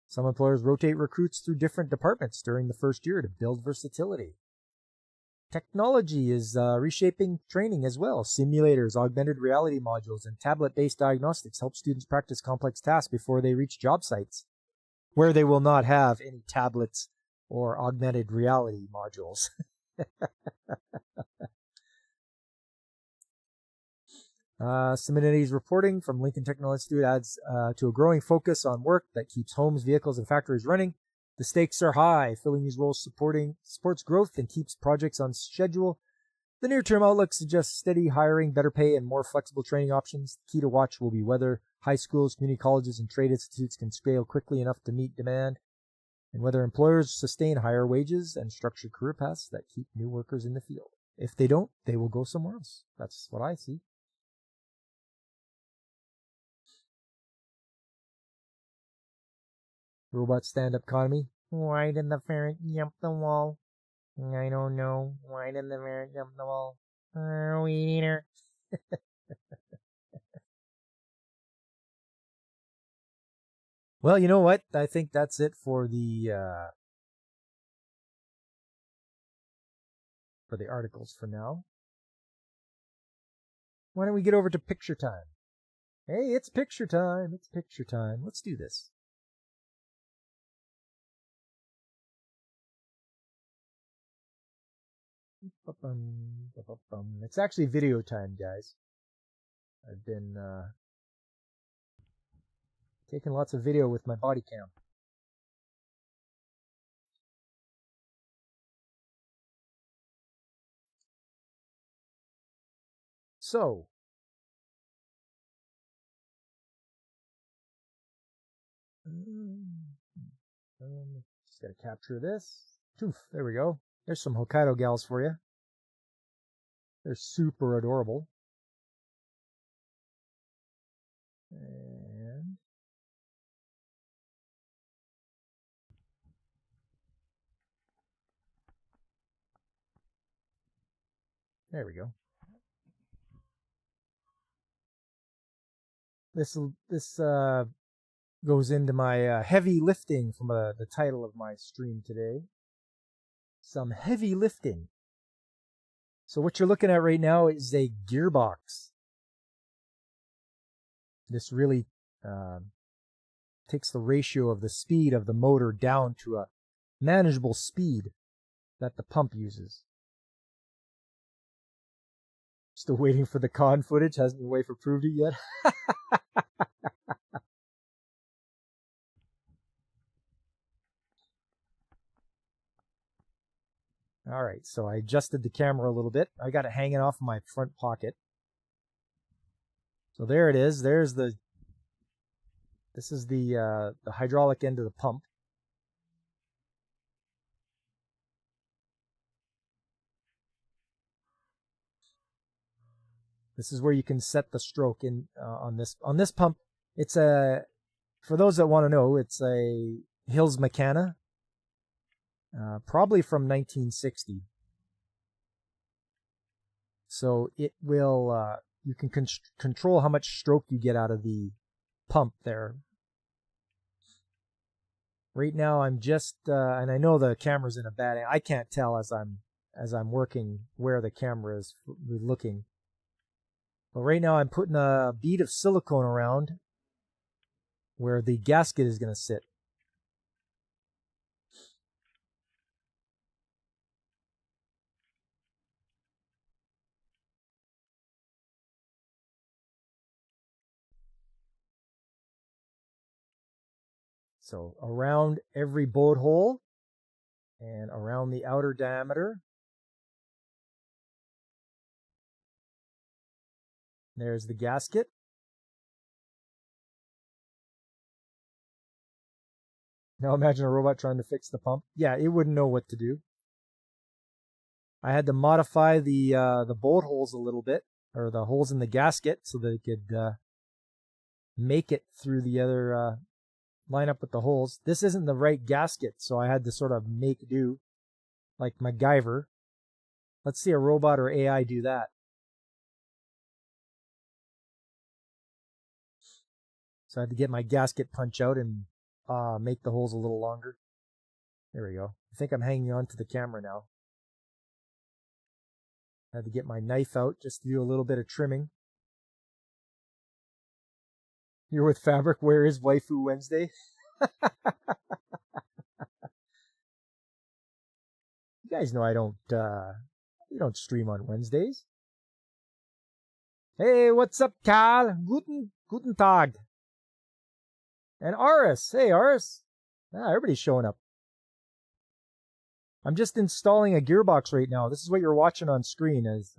A: Some employers rotate recruits through different departments during the first year to build versatility. Technology is reshaping training as well. Simulators, augmented reality modules, and tablet-based diagnostics help students practice complex tasks before they reach job sites, where they will not have any tablets or augmented reality modules. Simonides reporting from Lincoln Technical Institute adds to a growing focus on work that keeps homes, vehicles, and factories running. The stakes are high. Filling these roles supports growth and keeps projects on schedule. The near-term outlook suggests steady hiring, better pay, and more flexible training options. The key to watch will be whether high schools, community colleges, and trade institutes can scale quickly enough to meet demand, and whether employers sustain higher wages and structured career paths that keep new workers in the field. If they don't, they will go somewhere else. That's what I see. Robot stand-up comedy. Why did the ferret jump the wall? I don't know. Why did the ferret jump the wall? Oh, eater. Well, you know what? I think that's it for the articles for now. Why don't we get over to picture time? Hey, it's picture time. It's picture time. Let's do this. It's actually video time, guys. I've been taking lots of video with my body cam. So, just gotta capture this. Oof, there we go. There's some Hokkaido gals for you. They're super adorable. And there we go. This goes into my heavy lifting from the title of my stream today. Some heavy lifting. So what you're looking at right now is a gearbox. This really takes the ratio of the speed of the motor down to a manageable speed that the pump uses. Still waiting for the con footage. Hasn't been waiting for proved it yet. All right, so I adjusted the camera a little bit. I got it hanging off my front pocket. So there it is. This is the hydraulic end of the pump. This is where you can set the stroke in on this pump. It's for those that want to know, it's a Hills Meccana, probably from 1960. So it will you can control how much stroke you get out of the pump there. Right now I'm just and I know the camera's in a bad angle. I can't tell as I'm working where the camera is looking. But right now I'm putting a bead of silicone around where the gasket is going to sit. So around every boat hole and around the outer diameter. There's the gasket. Now imagine a robot trying to fix the pump. Yeah, it wouldn't know what to do. I had to modify the bolt holes a little bit, or the holes in the gasket, so that it could make it through the other line up with the holes. This isn't the right gasket, so I had to sort of make do, like MacGyver. Let's see a robot or AI do that. So I had to get my gasket punch out and make the holes a little longer. There we go. I think I'm hanging on to the camera now. I had to get my knife out just to do a little bit of trimming. You're with Fabric. Where is Waifu Wednesday? You guys know I don't we don't stream on Wednesdays. Hey, what's up, Karl? Guten Tag. And Aris. Hey, Aris. Everybody's showing up. I'm just installing a gearbox right now. This is what you're watching on screen. Just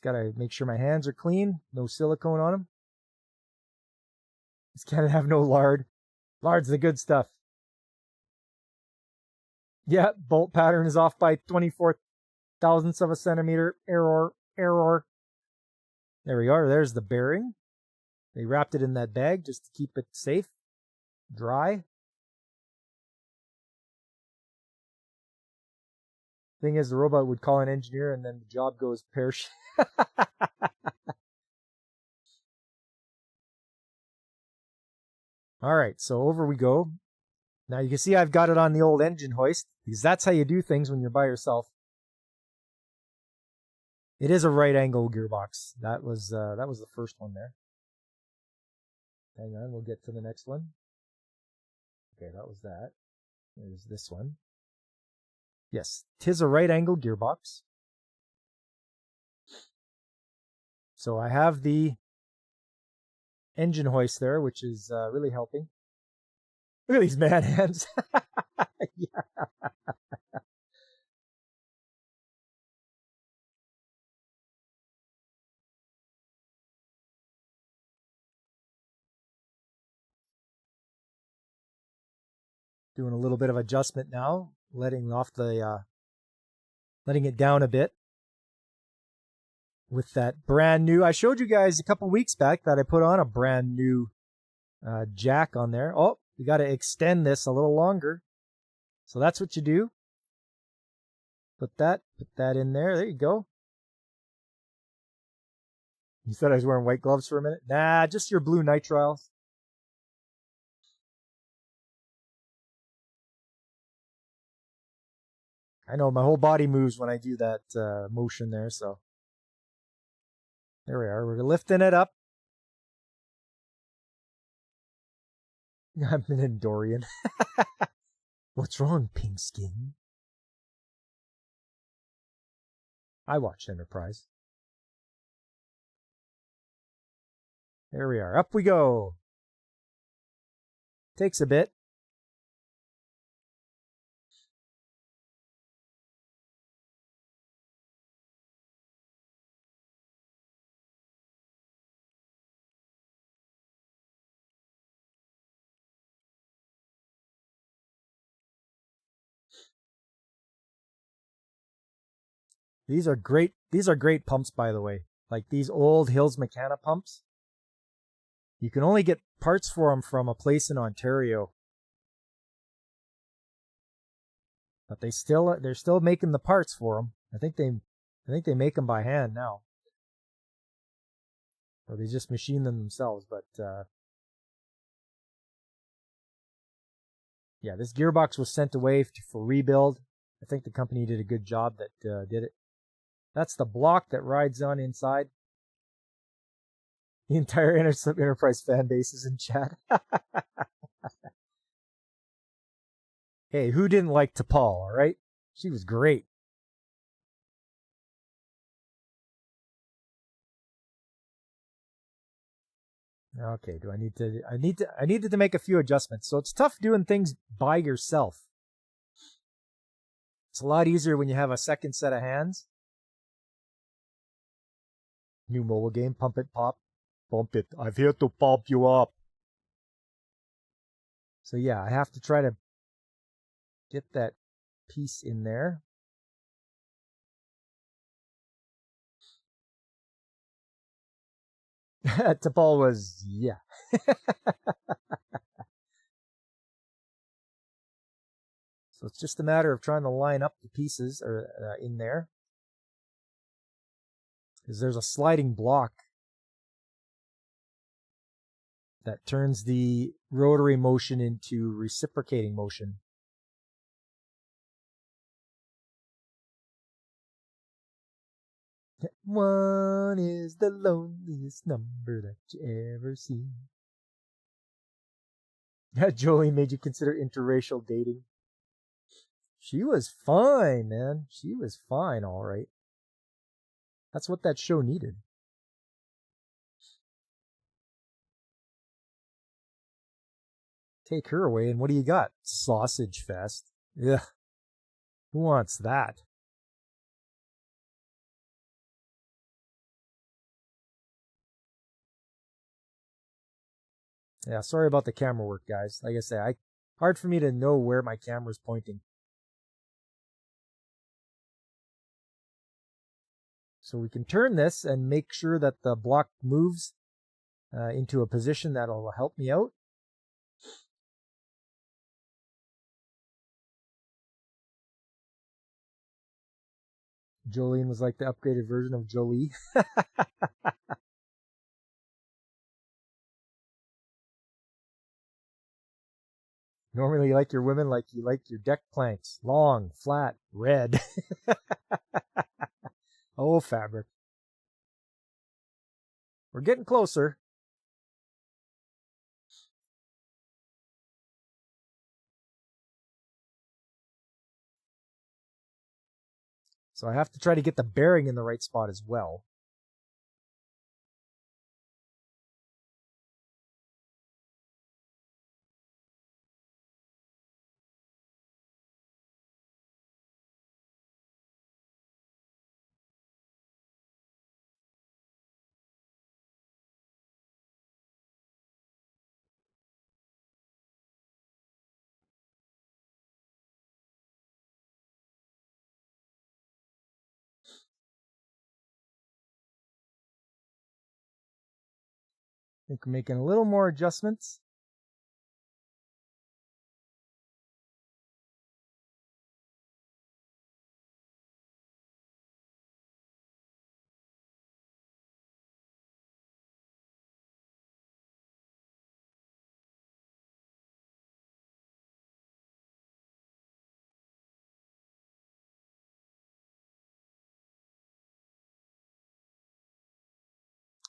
A: gotta make sure my hands are clean. No silicone on them. Just gotta have no lard. Lard's the good stuff. Yeah, bolt pattern is off by 24 thousandths of a centimeter. Error. There we are. There's the bearing. They wrapped it in that bag just to keep it safe, dry. Thing is, the robot would call an engineer and then the job goes pear-shaped. All right, so over we go. Now you can see I've got it on the old engine hoist because that's how you do things when you're by yourself. It is a right angle gearbox. That was the first one there. Hang on, we'll get to the next one. Okay, that was that. There's this one. Yes, 'tis a right angle gearbox. So I have the engine hoist there, which is really helping. Look at these man hands. Yeah. Doing a little bit of adjustment now, letting it down a bit with that brand new. I showed you guys a couple weeks back that I put on a brand new jack on there. Oh, we got to extend this a little longer. So that's what you do. Put that in there. There you go. You said I was wearing white gloves for a minute? Nah, just your blue nitriles. I know my whole body moves when I do that motion there, so. There we are. We're lifting it up. I'm an Endorian. What's wrong, pink skin? I watched Enterprise. There we are. Up we go. Takes a bit. These are great pumps, by the way. Like these old Hills Mechana pumps. You can only get parts for them from a place in Ontario. But they're still making the parts for them. I think they make them by hand now. Or they just machine them themselves, but yeah, this gearbox was sent away for rebuild. I think the company did a good job that did it. That's the block that rides on inside. The entire Enterprise fan base is in chat. Hey, who didn't like T'Pol, all right? She was great. Okay, I needed to make a few adjustments. So it's tough doing things by yourself. It's a lot easier when you have a second set of hands. New mobile game, Pump It Pop. Pump it. I'm here to pump you up. So yeah, I have to try to get that piece in there. T'Pol was, yeah. So it's just a matter of trying to line up the pieces in there. Because there's a sliding block that turns the rotary motion into reciprocating motion. One is the loneliest number that you ever see. Jolie made you consider interracial dating. She was fine, man. She was fine, all right. That's what that show needed. Take her away, and what do you got? Sausage Fest. Ugh. Who wants that? Yeah, sorry about the camera work, guys. Like I say, hard for me to know where my camera's pointing. So we can turn this and make sure that the block moves into a position that'll help me out. Jolene was like the upgraded version of Jolie. Normally you like your women like you like your deck planks. Long, flat, red. Oh, fabric. We're getting closer. So I have to try to get the bearing in the right spot as well. I think we're making a little more adjustments.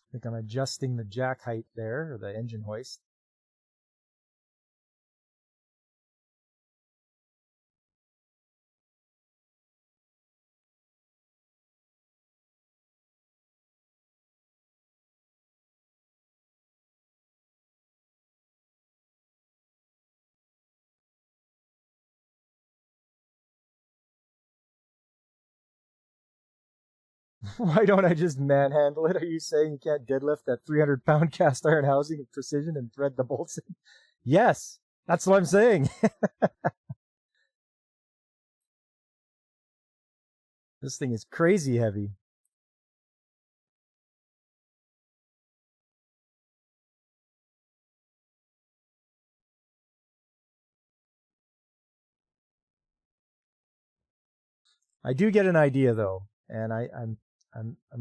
A: I think I'm adjusting the jack height there, or the engine hoist. Why don't I just manhandle it? Are you saying you can't deadlift that 300-pound cast iron housing with precision and thread the bolts in? Yes, that's what I'm saying. This thing is crazy heavy. I do get an idea though, and I'm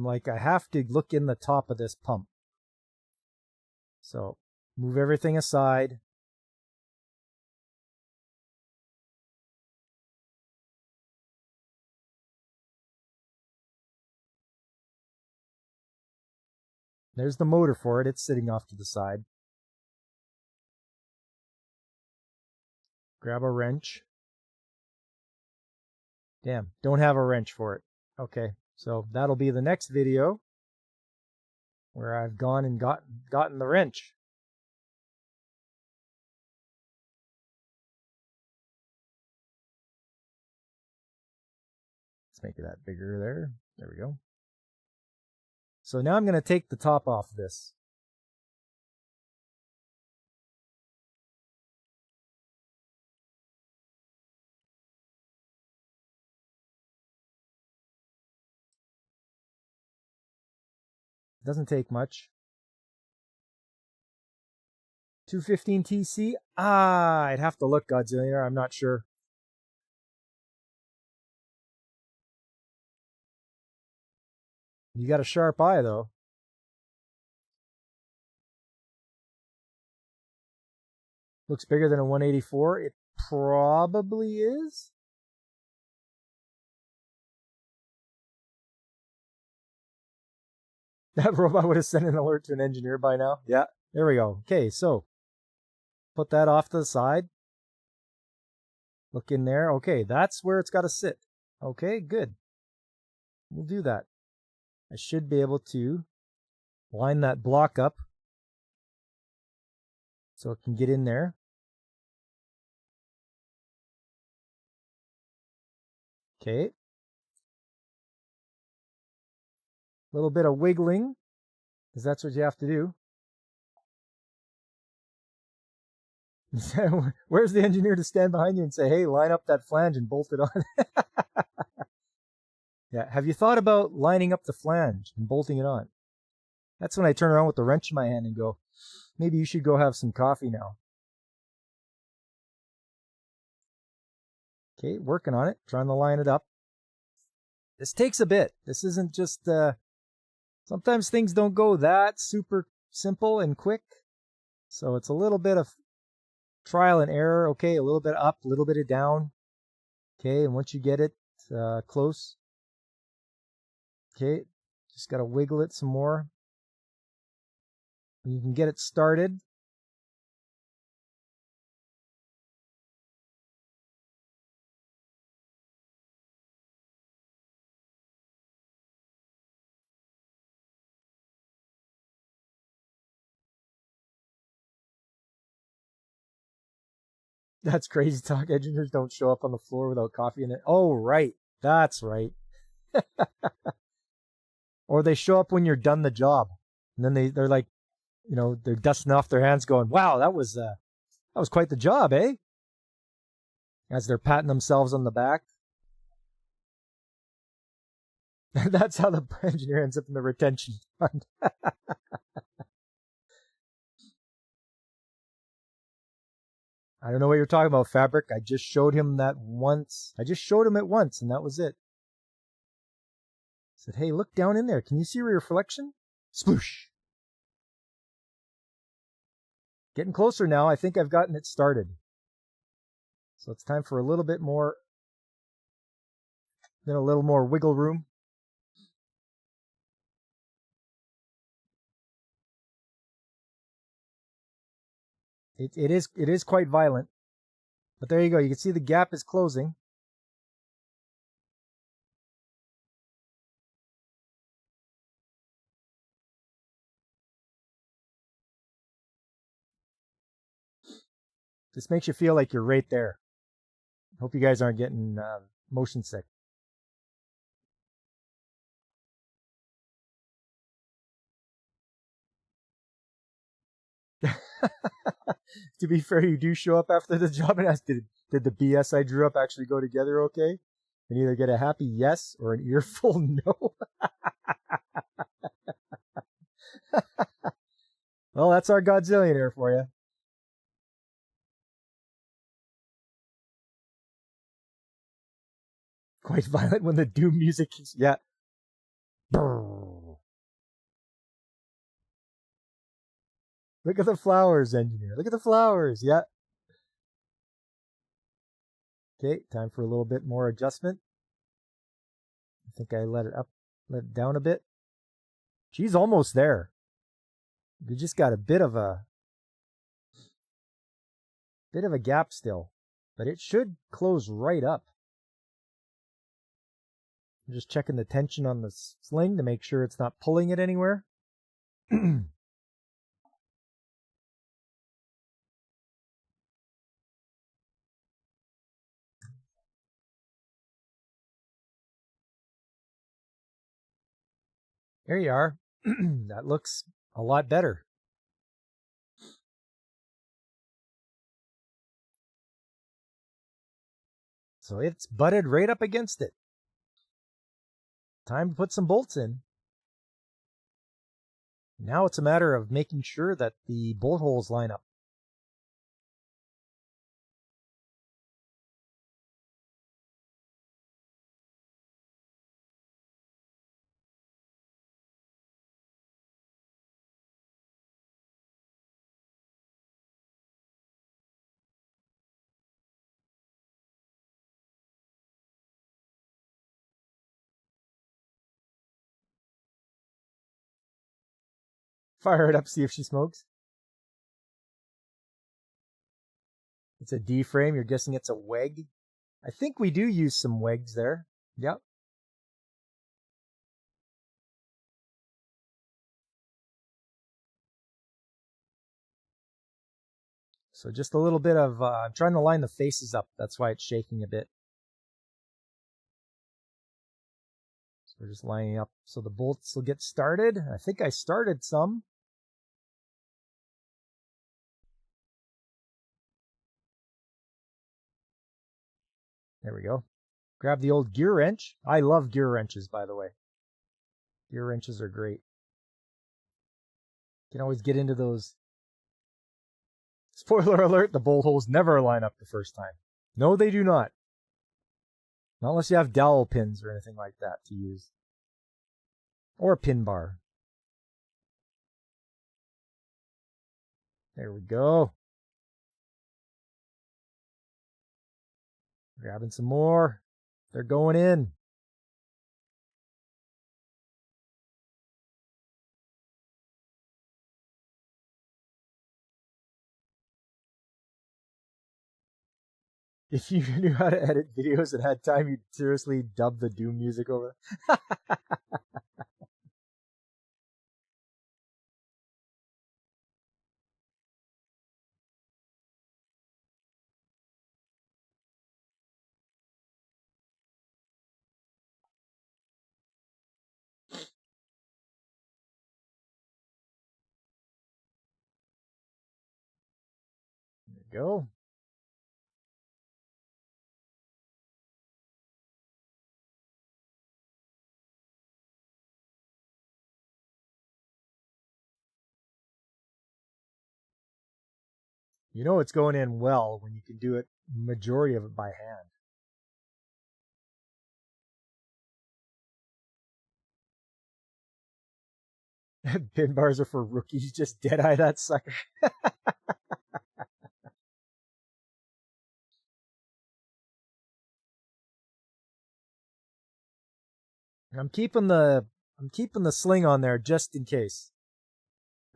A: like, I have to look in the top of this pump. So move everything aside. There's the motor for it. It's sitting off to the side. Grab a wrench. Damn, don't have a wrench for it. Okay, so that'll be the next video where I've gone and gotten the wrench. Let's make that bigger there. There we go. So now I'm going to take the top off this. It doesn't take much. 215 TC? I'd have to look, Godzillionaire. I'm not sure. You got a sharp eye, though. Looks bigger than a 184. It probably is. That robot would have sent an alert to an engineer by now. Yeah, there we go. Okay, so put that off to the side. Look in there. Okay, that's where it's got to sit. Okay, good. We'll do that. I should be able to line that block up so it can get in there. Okay. A little bit of wiggling, because that's what you have to do. Where's the engineer to stand behind you and say, hey, line up that flange and bolt it on? Yeah. Have you thought about lining up the flange and bolting it on? That's when I turn around with the wrench in my hand and go, maybe you should go have some coffee now. Okay, working on it, trying to line it up. This takes a bit. This isn't just, sometimes things don't go that super simple and quick. So it's a little bit of trial and error. Okay, a little bit up, a little bit of down. Okay, and once you get it close, okay, just got to wiggle it some more. You can get it started. That's crazy talk. Engineers don't show up on the floor without coffee in it. Oh, right. That's right. Or they show up when you're done the job. And then they're like, they're dusting off their hands going, wow, that was quite the job, eh? As they're patting themselves on the back. That's how the engineer ends up in the retention fund. I don't know what you're talking about, Fabric. I just showed him that once. I just showed him it once, and that was it. I said, hey, look down in there. Can you see your reflection? Sploosh. Getting closer now. I think I've gotten it started. So it's time for a little bit more, then a little more wiggle room. It is quite violent. But there you go. You can see the gap is closing. This makes you feel like you're right there. Hope you guys aren't getting motion sick. To be fair, you do show up after the job and ask, did the BS I drew up actually go together okay? And either get a happy yes or an earful no. Well, that's our Godzillionaire for you. Quite violent when the doom music is, yeah. Brrr. Look at the flowers, engineer. Look at the flowers. Yeah. Okay, time for a little bit more adjustment. I think I let it down a bit. She's almost there. You just got a bit of a gap still, but it should close right up. I'm just checking the tension on the sling to make sure it's not pulling it anywhere. There you are. That looks a lot better. So it's butted right up against it. Time to put some bolts in. Now it's a matter of making sure that the bolt holes line up. Fire it up, see if she smokes. It's a D-frame. You're guessing it's a WEG. I think we do use some WEGs there. Yep. So just a little bit of, I'm trying to line the faces up. That's why it's shaking a bit. So we're just lining up so the bolts will get started. I think I started some. There we go. Grab the old gear wrench. I love gear wrenches, by the way. Gear wrenches are great. You can always get into those. Spoiler alert, the bolt holes never line up the first time. No, they do not. Not unless you have dowel pins or anything like that to use. Or a pin bar. There we go. Grabbing some more. They're going in. If you knew how to edit videos and had time, you'd seriously dub the Doom music over. There you go. You know it's going in well when you can do it, majority of it by hand. Pin bars are for rookies. Just dead-eye that sucker. I'm keeping the sling on there just in case.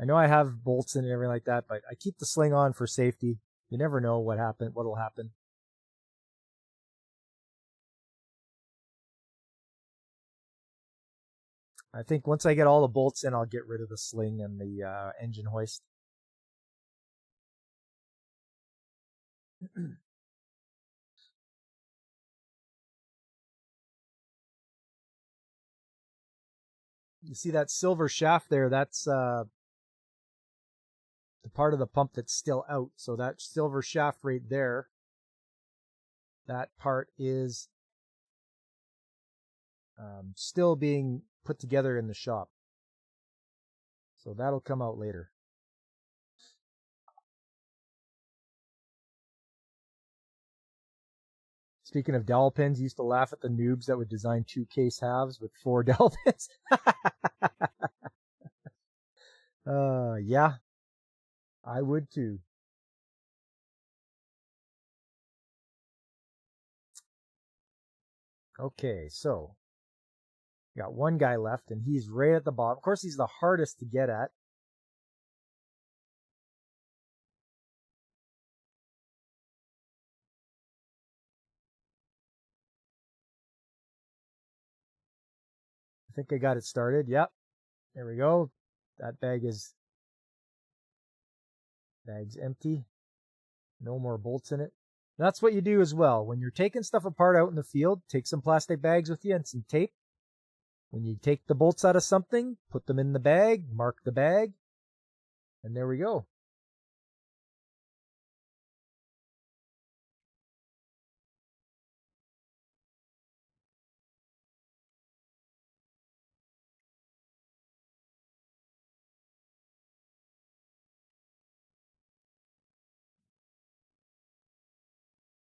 A: I know I have bolts in and everything like that, but I keep the sling on for safety. You never know what'll happen. I think once I get all the bolts in, I'll get rid of the sling and the engine hoist. You see that silver shaft there? That's the part of the pump that's still out. So that silver shaft right there, that part is still being put together in the shop. So that'll come out later. Speaking of dowel pins, you used to laugh at the noobs that would design 2 case halves with 4 dowel pins. Yeah, I would too. Okay, so got one guy left, and he's right at the bottom. Of course, he's the hardest to get at. I think I got it started. Yep, there we go. That bag's empty. No more bolts in it. That's what you do as well. When you're taking stuff apart out in the field, take some plastic bags with you and some tape. When you take the bolts out of something, put them in the bag, mark the bag, and there we go.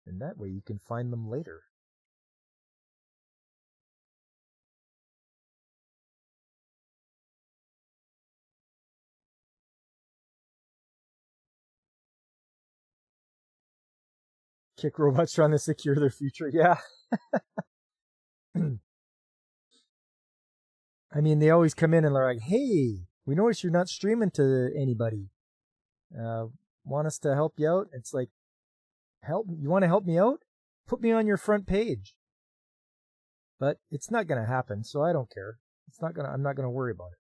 A: And that way you can find them later. Kick robots trying to secure their future. Yeah. I mean, they always come in and they're like, hey, We notice you're not streaming to anybody. Want us to help you out? It's like, you want to help me out? Put me on your front page. But it's not going to happen, so I don't care. I'm not going to worry about it.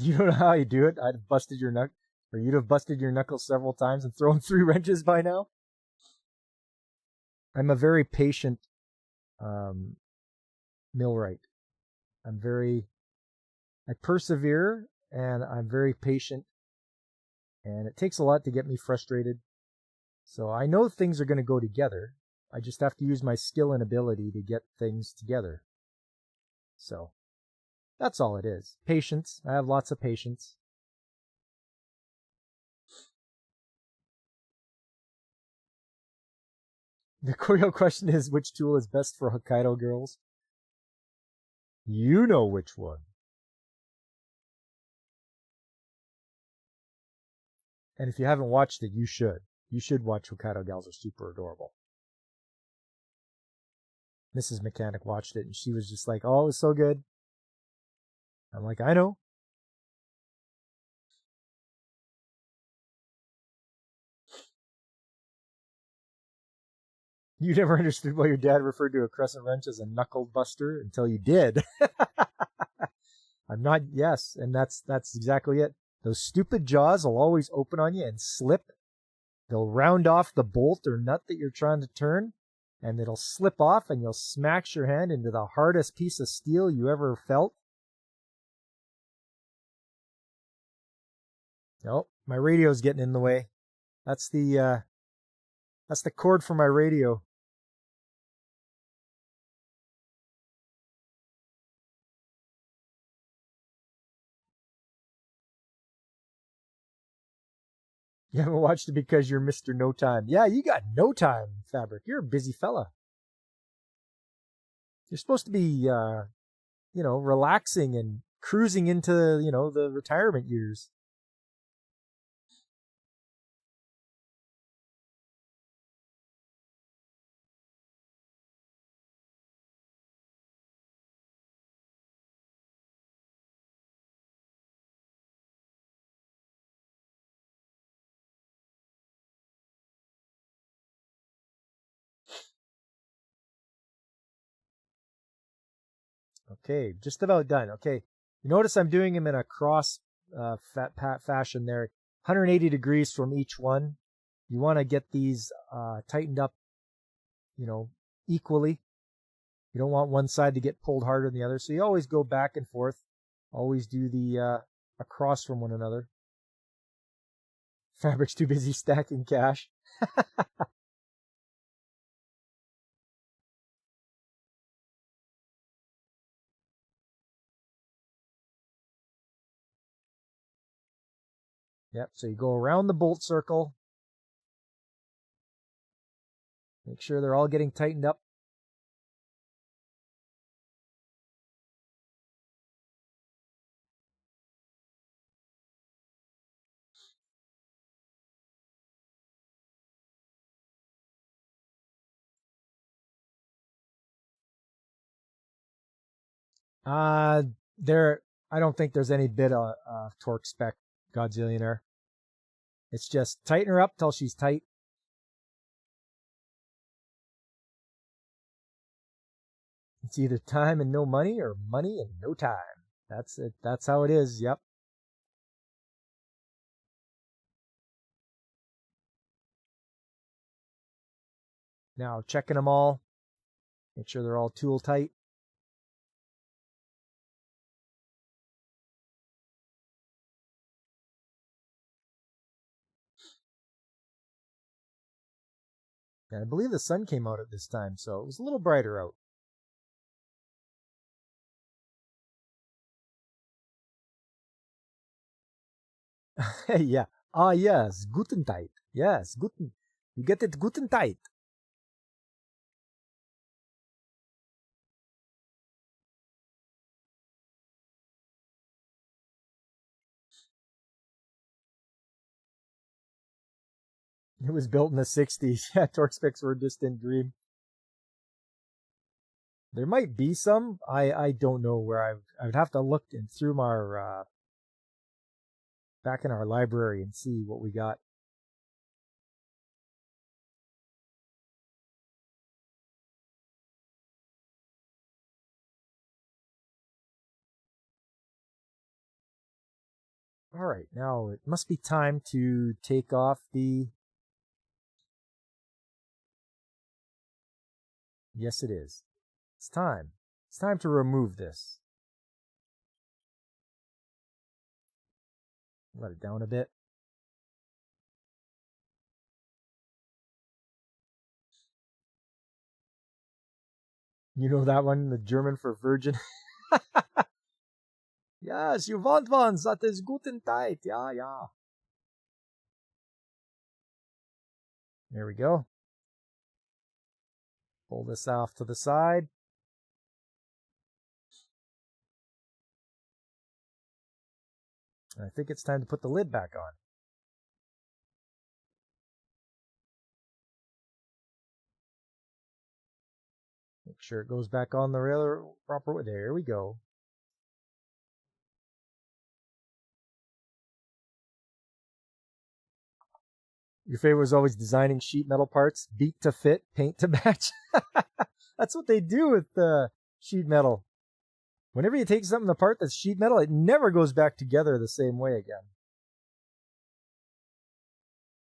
A: You know how you do it? I'd have busted your knuckle, or you'd have busted your knuckles several times and thrown 3 wrenches by now. I'm a very patient millwright. I persevere, and I'm very patient, and it takes a lot to get me frustrated. So I know things are going to go together. I just have to use my skill and ability to get things together. So that's all it is. Patience. I have lots of patience. The real question is, which tool is best for Hokkaido girls? You know which one. And if you haven't watched it, you should. You should watch Hokkaido Gals Are Super Adorable. Mrs. Mechanic watched it, and she was just like, oh, it was so good. I'm like, I know. You never understood why your dad referred to a crescent wrench as a knuckle buster until you did. I'm not, yes, and that's exactly it. Those stupid jaws will always open on you and slip. They'll round off the bolt or nut that you're trying to turn, and it'll slip off, and you'll smash your hand into the hardest piece of steel you ever felt. Oh, my radio's getting in the way. That's the cord for my radio. You haven't watched it because you're Mr. No Time. Yeah, you got no time, Fabric. You're a busy fella. You're supposed to be, relaxing and cruising into, the retirement years. Okay, just about done. Okay, you notice I'm doing them in a cross fashion there, 180 degrees from each one. You want to get these tightened up, equally. You don't want one side to get pulled harder than the other, so you always go back and forth. Always do the across from one another. Fabric's too busy stacking cash. Yep, so you go around the bolt circle. Make sure they're all getting tightened up. There, I don't think there's any bit of torque spec Godzillionaire. It's just tighten her up till she's tight. It's either time and no money, or money and no time. That's it. That's how it is. Yep. Now checking them all. Make sure they're all tool tight. And I believe the sun came out at this time, so it was a little brighter out. Yeah. Ah, yes. Guten Zeit. Yes. Guten. You get it. Guten Zeit. It was built in the 60s. Yeah, torque specs were a distant dream. There might be some. I don't know where I would have to look in through our back in our library and see what we got. All right, now it must be time to take off the... Yes, it is. It's time. It's time to remove this. Let it down a bit. You know that one, the German for virgin? Yes, you want one. That is guten Zeit. Yeah, yeah. There we go. Pull this off to the side. And I think it's time to put the lid back on. Make sure it goes back on the proper way. There we go. Your favorite was always designing sheet metal parts, beat to fit, paint to match. That's what they do with sheet metal. Whenever you take something apart that's sheet metal, it never goes back together the same way again.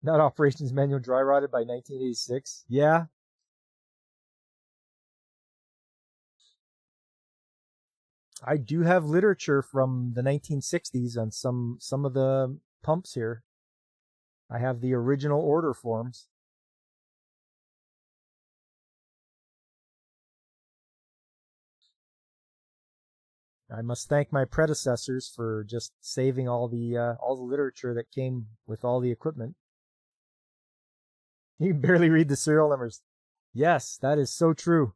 A: Not operations manual dry rotted by 1986. Yeah. I do have literature from the 1960s on some of the pumps here. I have the original order forms. I must thank my predecessors for just saving all the literature that came with all the equipment. You can barely read the serial numbers. Yes, that is so true.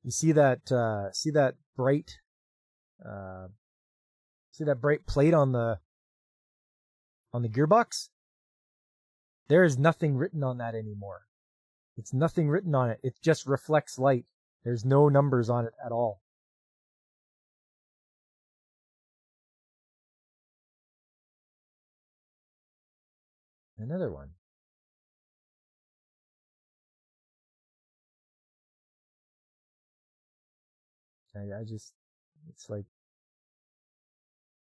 A: You see that bright plate on the gearbox? There is nothing written on that anymore. It's nothing written on it. It just reflects light. There's no numbers on it at all. Another one. I just, it's like,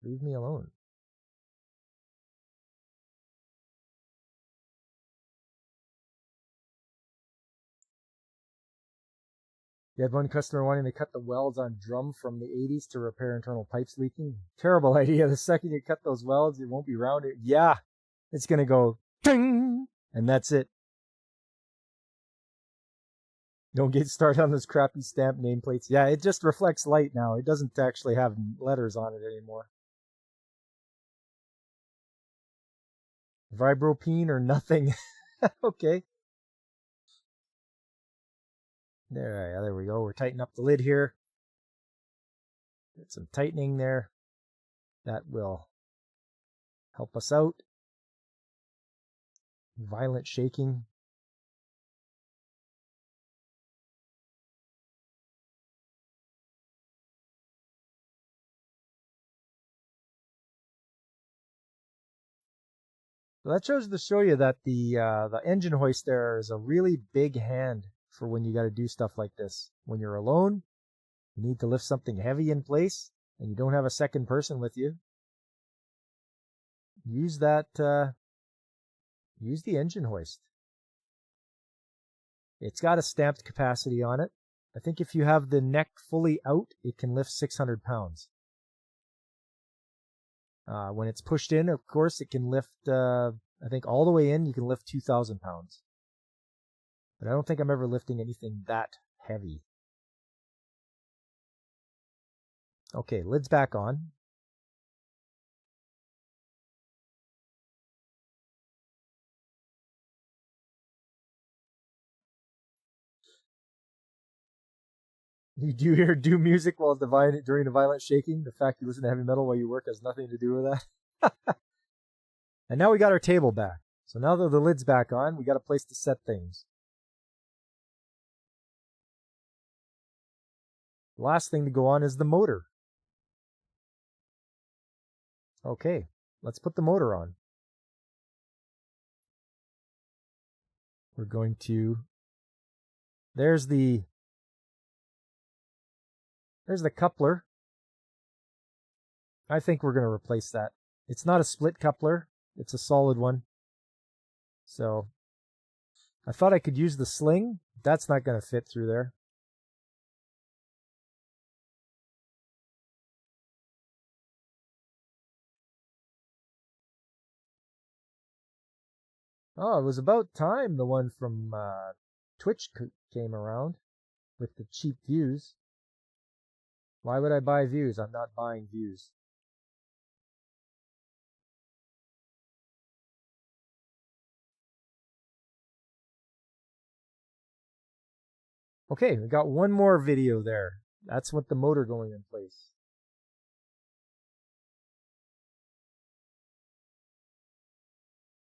A: leave me alone. You had one customer wanting to cut the welds on drum from the 80s to repair internal pipes leaking. Terrible idea. The second you cut those welds, it won't be rounded. Yeah, it's going to go ting, and that's it. Don't get started on those crappy stamp nameplates. Yeah, it just reflects light now. It doesn't actually have letters on it anymore. Vibropene or nothing. Okay. There we go. We're tightening up the lid here. Get some tightening there. That will help us out. Violent shaking. So that shows to show you that the engine hoist there is a really big hand for when you got to do stuff like this. When you're alone, you need to lift something heavy in place, and you don't have a second person with you. Use that. Use the engine hoist. It's got a stamped capacity on it. I think if you have the neck fully out, it can lift 600 pounds. When it's pushed in, of course, it can lift, I think all the way in, you can lift 2,000 pounds. But I don't think I'm ever lifting anything that heavy. Okay, lid's back on. You do hear do music while during the violent shaking. The fact you listen to heavy metal while you work has nothing to do with that. And now we got our table back. So now that the lid's back on, we got a place to set things. The last thing to go on is the motor. Okay, let's put the motor on. We're going to... There's the coupler. I think we're going to replace that. It's not a split coupler. It's a solid one. So I thought I could use the sling. That's not going to fit through there. Oh, it was about time the one from Twitch came around with the cheap views. Why would I buy views? I'm not buying views. Okay, we got one more video there. That's with the motor going in place.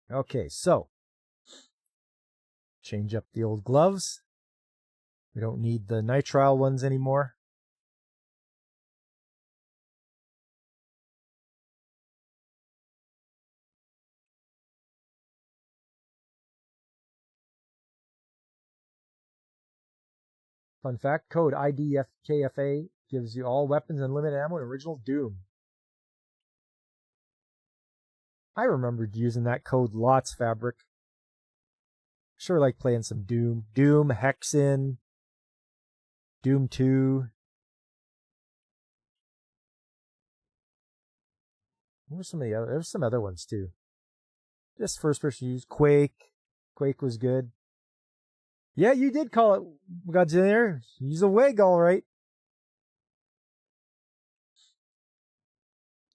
A: Okay, so change up the old gloves. We don't need the nitrile ones anymore. Fun fact, code IDFKFA gives you all weapons and limited ammo in original Doom. I remembered using that code lots, Fabric. Sure like playing some Doom. Doom, Hexen, Doom 2. What were some of the other? There's some other ones too. Just first person use. Quake. Quake was good. Yeah, you did call it Godzilla. He's a WEG, all right.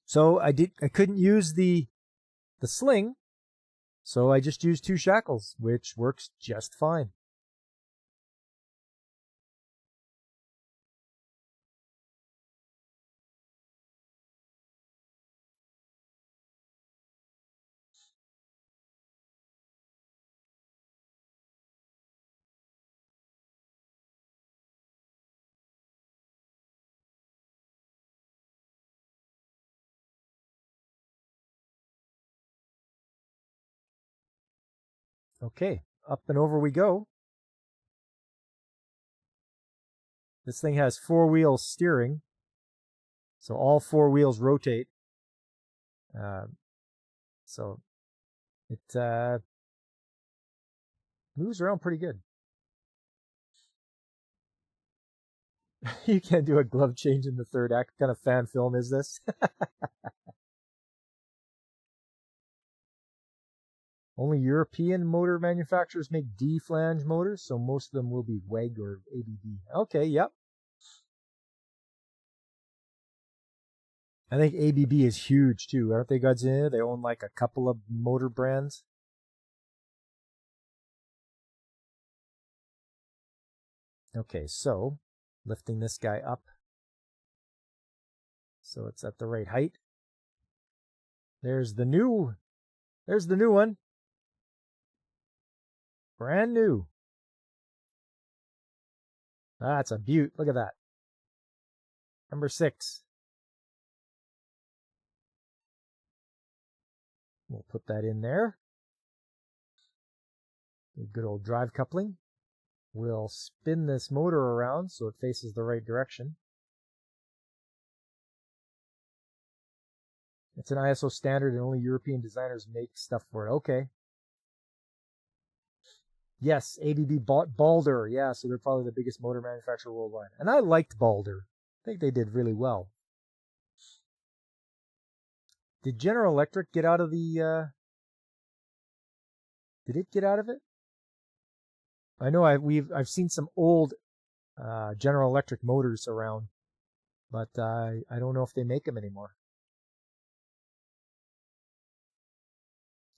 A: So I couldn't use the sling, so I just used 2 shackles, which works just fine. Okay, up and over we go. This thing has 4-wheel steering, so all 4 wheels rotate. So it moves around pretty good. You can't do a glove change in the third act. What kind of fan film is this? Only European motor manufacturers make D-flange motors, so most of them will be WEG or ABB. Okay, yep. I think ABB is huge too, aren't they, Godzilla? They own like a couple of motor brands. Okay, so lifting this guy up so it's at the right height. There's the new one. Brand new. That's a beaut. Look at that. Number 6. We'll put that in there. Good old drive coupling. We'll spin this motor around so it faces the right direction. It's an ISO standard and only European designers make stuff for it. Okay. Yes, ABB bought Balder. Yeah, so they're probably the biggest motor manufacturer worldwide. And I liked Balder. I think they did really well. Did General Electric get out of the... Did it get out of it? I know I've seen some old General Electric motors around, but I don't know if they make them anymore.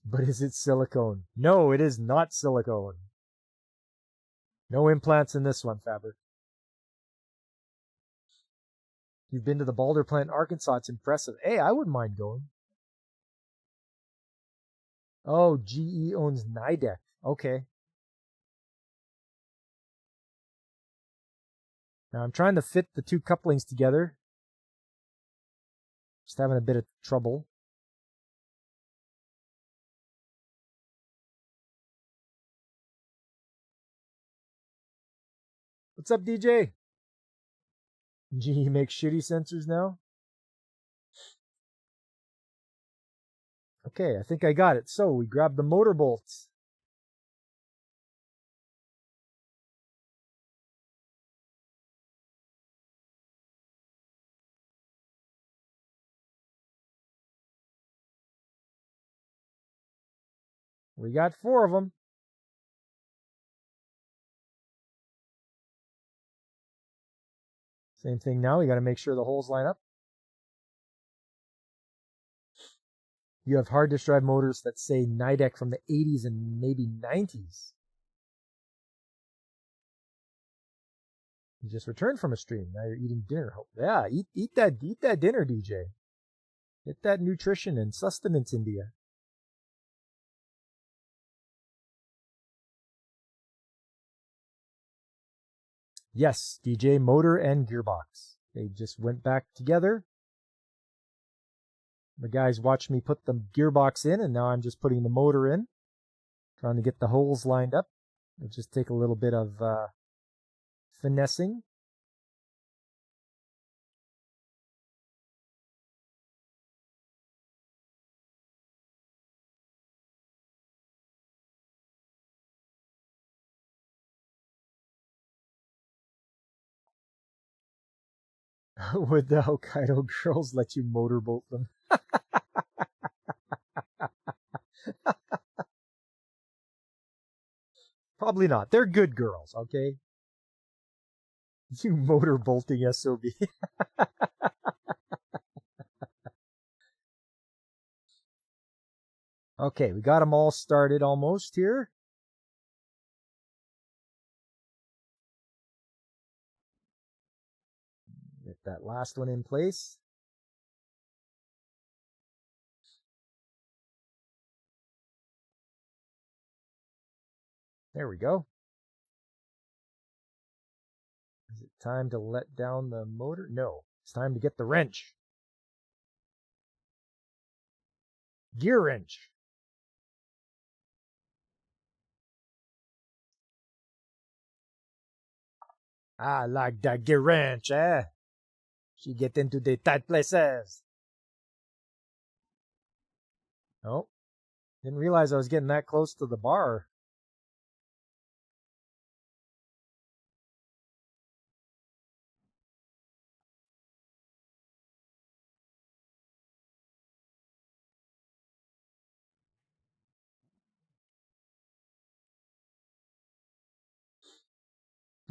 A: But is it silicone? No, it is not silicone. No implants in this one, Fabric. You've been to the Balder plant in Arkansas. It's impressive. Hey, I wouldn't mind going. Oh, GE owns Nidec. Okay. Now I'm trying to fit the two couplings together. Just having a bit of trouble. What's up, DJ? GE makes shitty sensors now? Okay, I think I got it. So we grab the motor bolts. We got 4 of them. Same thing now. We got to make sure the holes line up. You have hard disk drive motors that say Nidec from the 80s and maybe 90s. You just returned from a stream. Now you're eating dinner. Yeah, eat that dinner, DJ. Get that nutrition and sustenance into you. Yes, DJ, motor and gearbox. They just went back together. The guys watched me put the gearbox in, and now I'm just putting the motor in. Trying to get the holes lined up. It'll just take a little bit of finessing. Would the Hokkaido girls let you motorboat them? Probably not. They're good girls, okay? You motorbolting SOB. Okay, we got them all started almost here. Get that last one in place. There we go. Is it time to let down the motor? No, it's time to get the wrench. Gear wrench. I like that gear wrench, eh? She get into the tight places. Oh, didn't realize I was getting that close to the bar.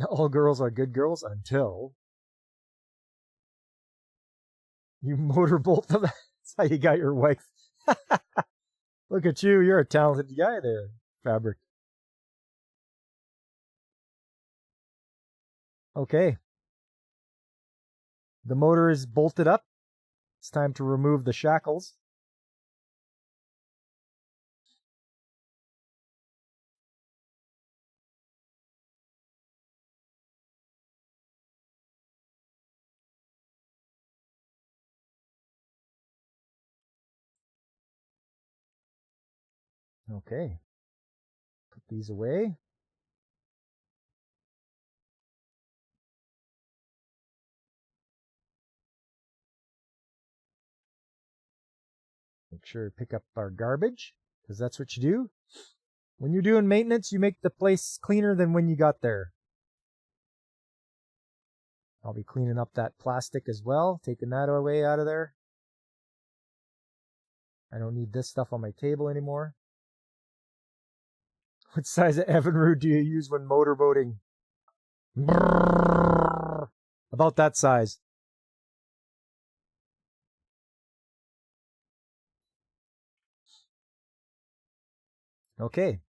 A: All girls are good girls until you motorbolt them. That's how you got your wife. Look at you. You're a talented guy there, Fabric. Okay. The motor is bolted up. It's time to remove the shackles. Okay. Put these away. Make sure to pick up our garbage, because that's what you do. When you're doing maintenance, you make the place cleaner than when you got there. I'll be cleaning up that plastic as well, taking that away out of there. I don't need this stuff on my table anymore. What size of Evinrude do you use when motorboating? Brrr. About that size. Okay.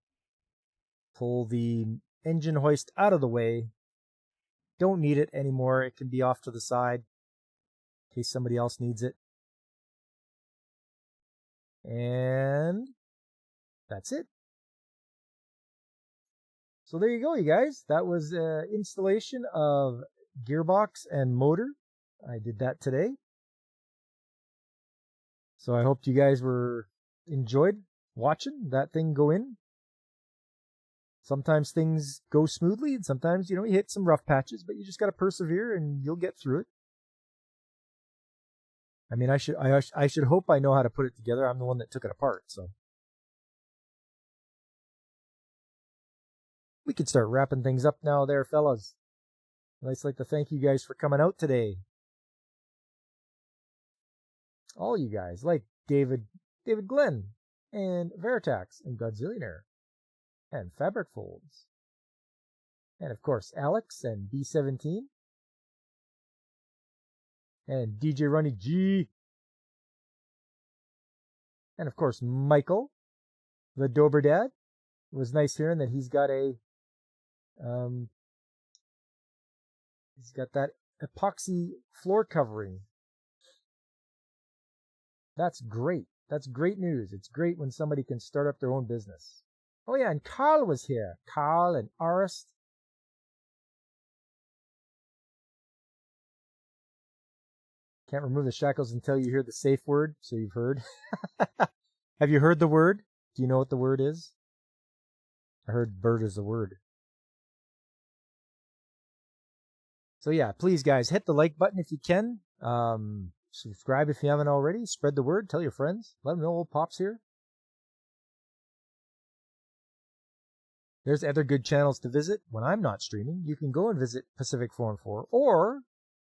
A: Pull the engine hoist out of the way. Don't need it anymore. It can be off to the side in case somebody else needs it. And that's it. So there you go, you guys. That was installation of gearbox and motor. I did that today. So I hope you guys enjoyed watching that thing go in. Sometimes things go smoothly, and sometimes, you hit some rough patches, but you just got to persevere and you'll get through it. I mean, I should hope I know how to put it together. I'm the one that took it apart, so. We can start wrapping things up now there, fellas. I'd just like to thank you guys for coming out today. All you guys, like David Glenn, and Veritax, and Godzillionaire, and Fabric Folds, and of course Alex and B17, and DJ Ronnie G, and of course Michael, the Dober Dad. It was nice hearing that he's got that epoxy floor covering. That's great. That's great news. It's great when somebody can start up their own business. Oh yeah, and Carl was here. Carl and Arist. Can't remove the shackles until you hear the safe word, so you've heard. Have you heard the word? Do you know what the word is? I heard bird is the word. So yeah, please guys, hit the like button if you can. Subscribe if you haven't already. Spread the word. Tell your friends. Let them know old Pop's here. There's other good channels to visit when I'm not streaming. You can go and visit Pacific 4 or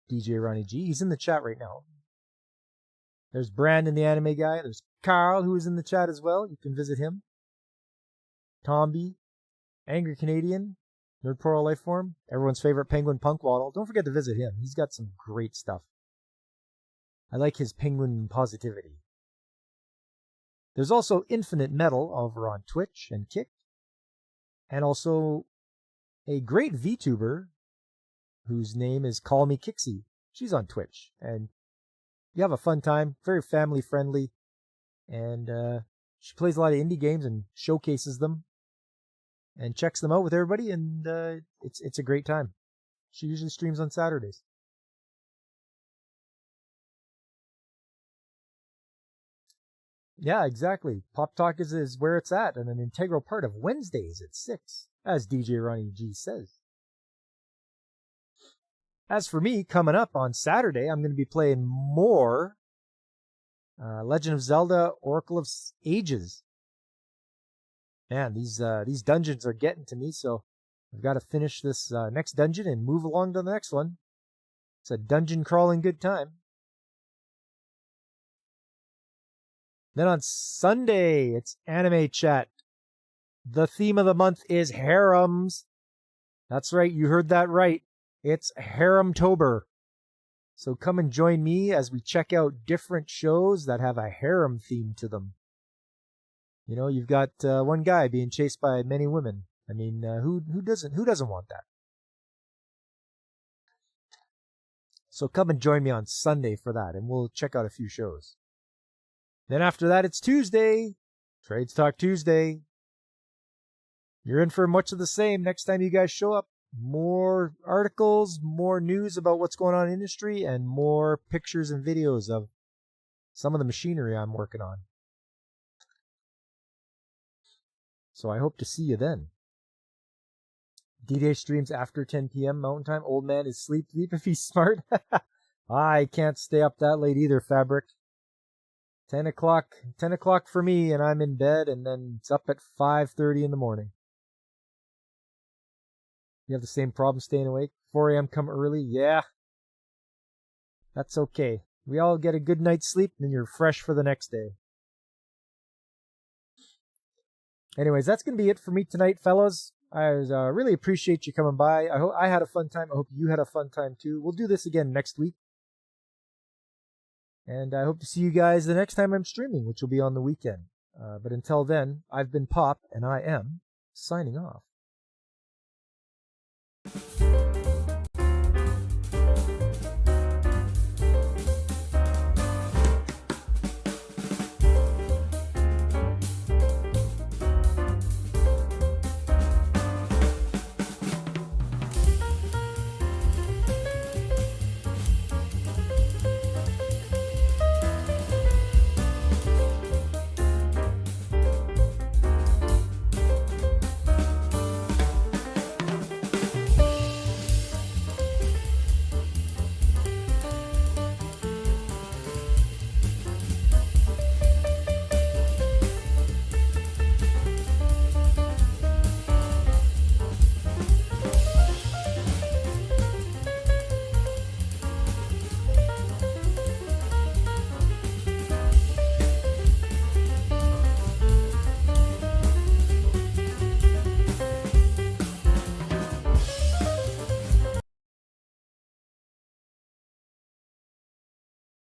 A: DJ Ronnie G. He's in the chat right now. There's Brandon, the anime guy. There's Carl, who is in the chat as well. You can visit him. Tomby, Angry Canadian, Nerdporo Lifeform, everyone's favorite Penguin Punkwaddle. Don't forget to visit him. He's got some great stuff. I like his penguin positivity. There's also Infinite Metal over on Twitch and Kick. And also a great VTuber whose name is Call Me Kixie. She's on Twitch. And you have a fun time. Very family friendly. And she plays a lot of indie games and showcases them. And checks them out with everybody. And it's a great time. She usually streams on Saturdays. Yeah, exactly. Pop Talk is where it's at, and an integral part of Wednesdays at 6, as DJ Ronnie G says. As for me, coming up on Saturday, I'm going to be playing more Legend of Zelda Oracle of Ages. Man, these dungeons are getting to me, so I've got to finish this next dungeon and move along to the next one. It's a dungeon crawling good time. Then on Sunday, it's Anime Chat. The theme of the month is harems. That's right, you heard that right. It's Haremtober. So come and join me as we check out different shows that have a harem theme to them. You know, you've got one guy being chased by many women. I mean, who doesn't want that? So come and join me on Sunday for that, and we'll check out a few shows. Then after that, it's Tuesday. Trades Talk Tuesday. You're in for much of the same next time you guys show up. More articles, more news about what's going on in the industry, and more pictures and videos of some of the machinery I'm working on. So I hope to see you then. D-Day streams after 10 p.m. Mountain Time. Old man is sleep deep if he's smart. I can't stay up that late either, Fabric. 10 o'clock for me, and I'm in bed, and then it's up at 5:30 in the morning. You have the same problem staying awake? 4 a.m. come early? Yeah. That's okay. We all get a good night's sleep, and then you're fresh for the next day. Anyways, that's going to be it for me tonight, fellas. I really appreciate you coming by. I hope I had a fun time. I hope you had a fun time, too. We'll do this again next week. And I hope to see you guys the next time I'm streaming, which will be on the weekend. But until then, I've been Pop, and I am signing off.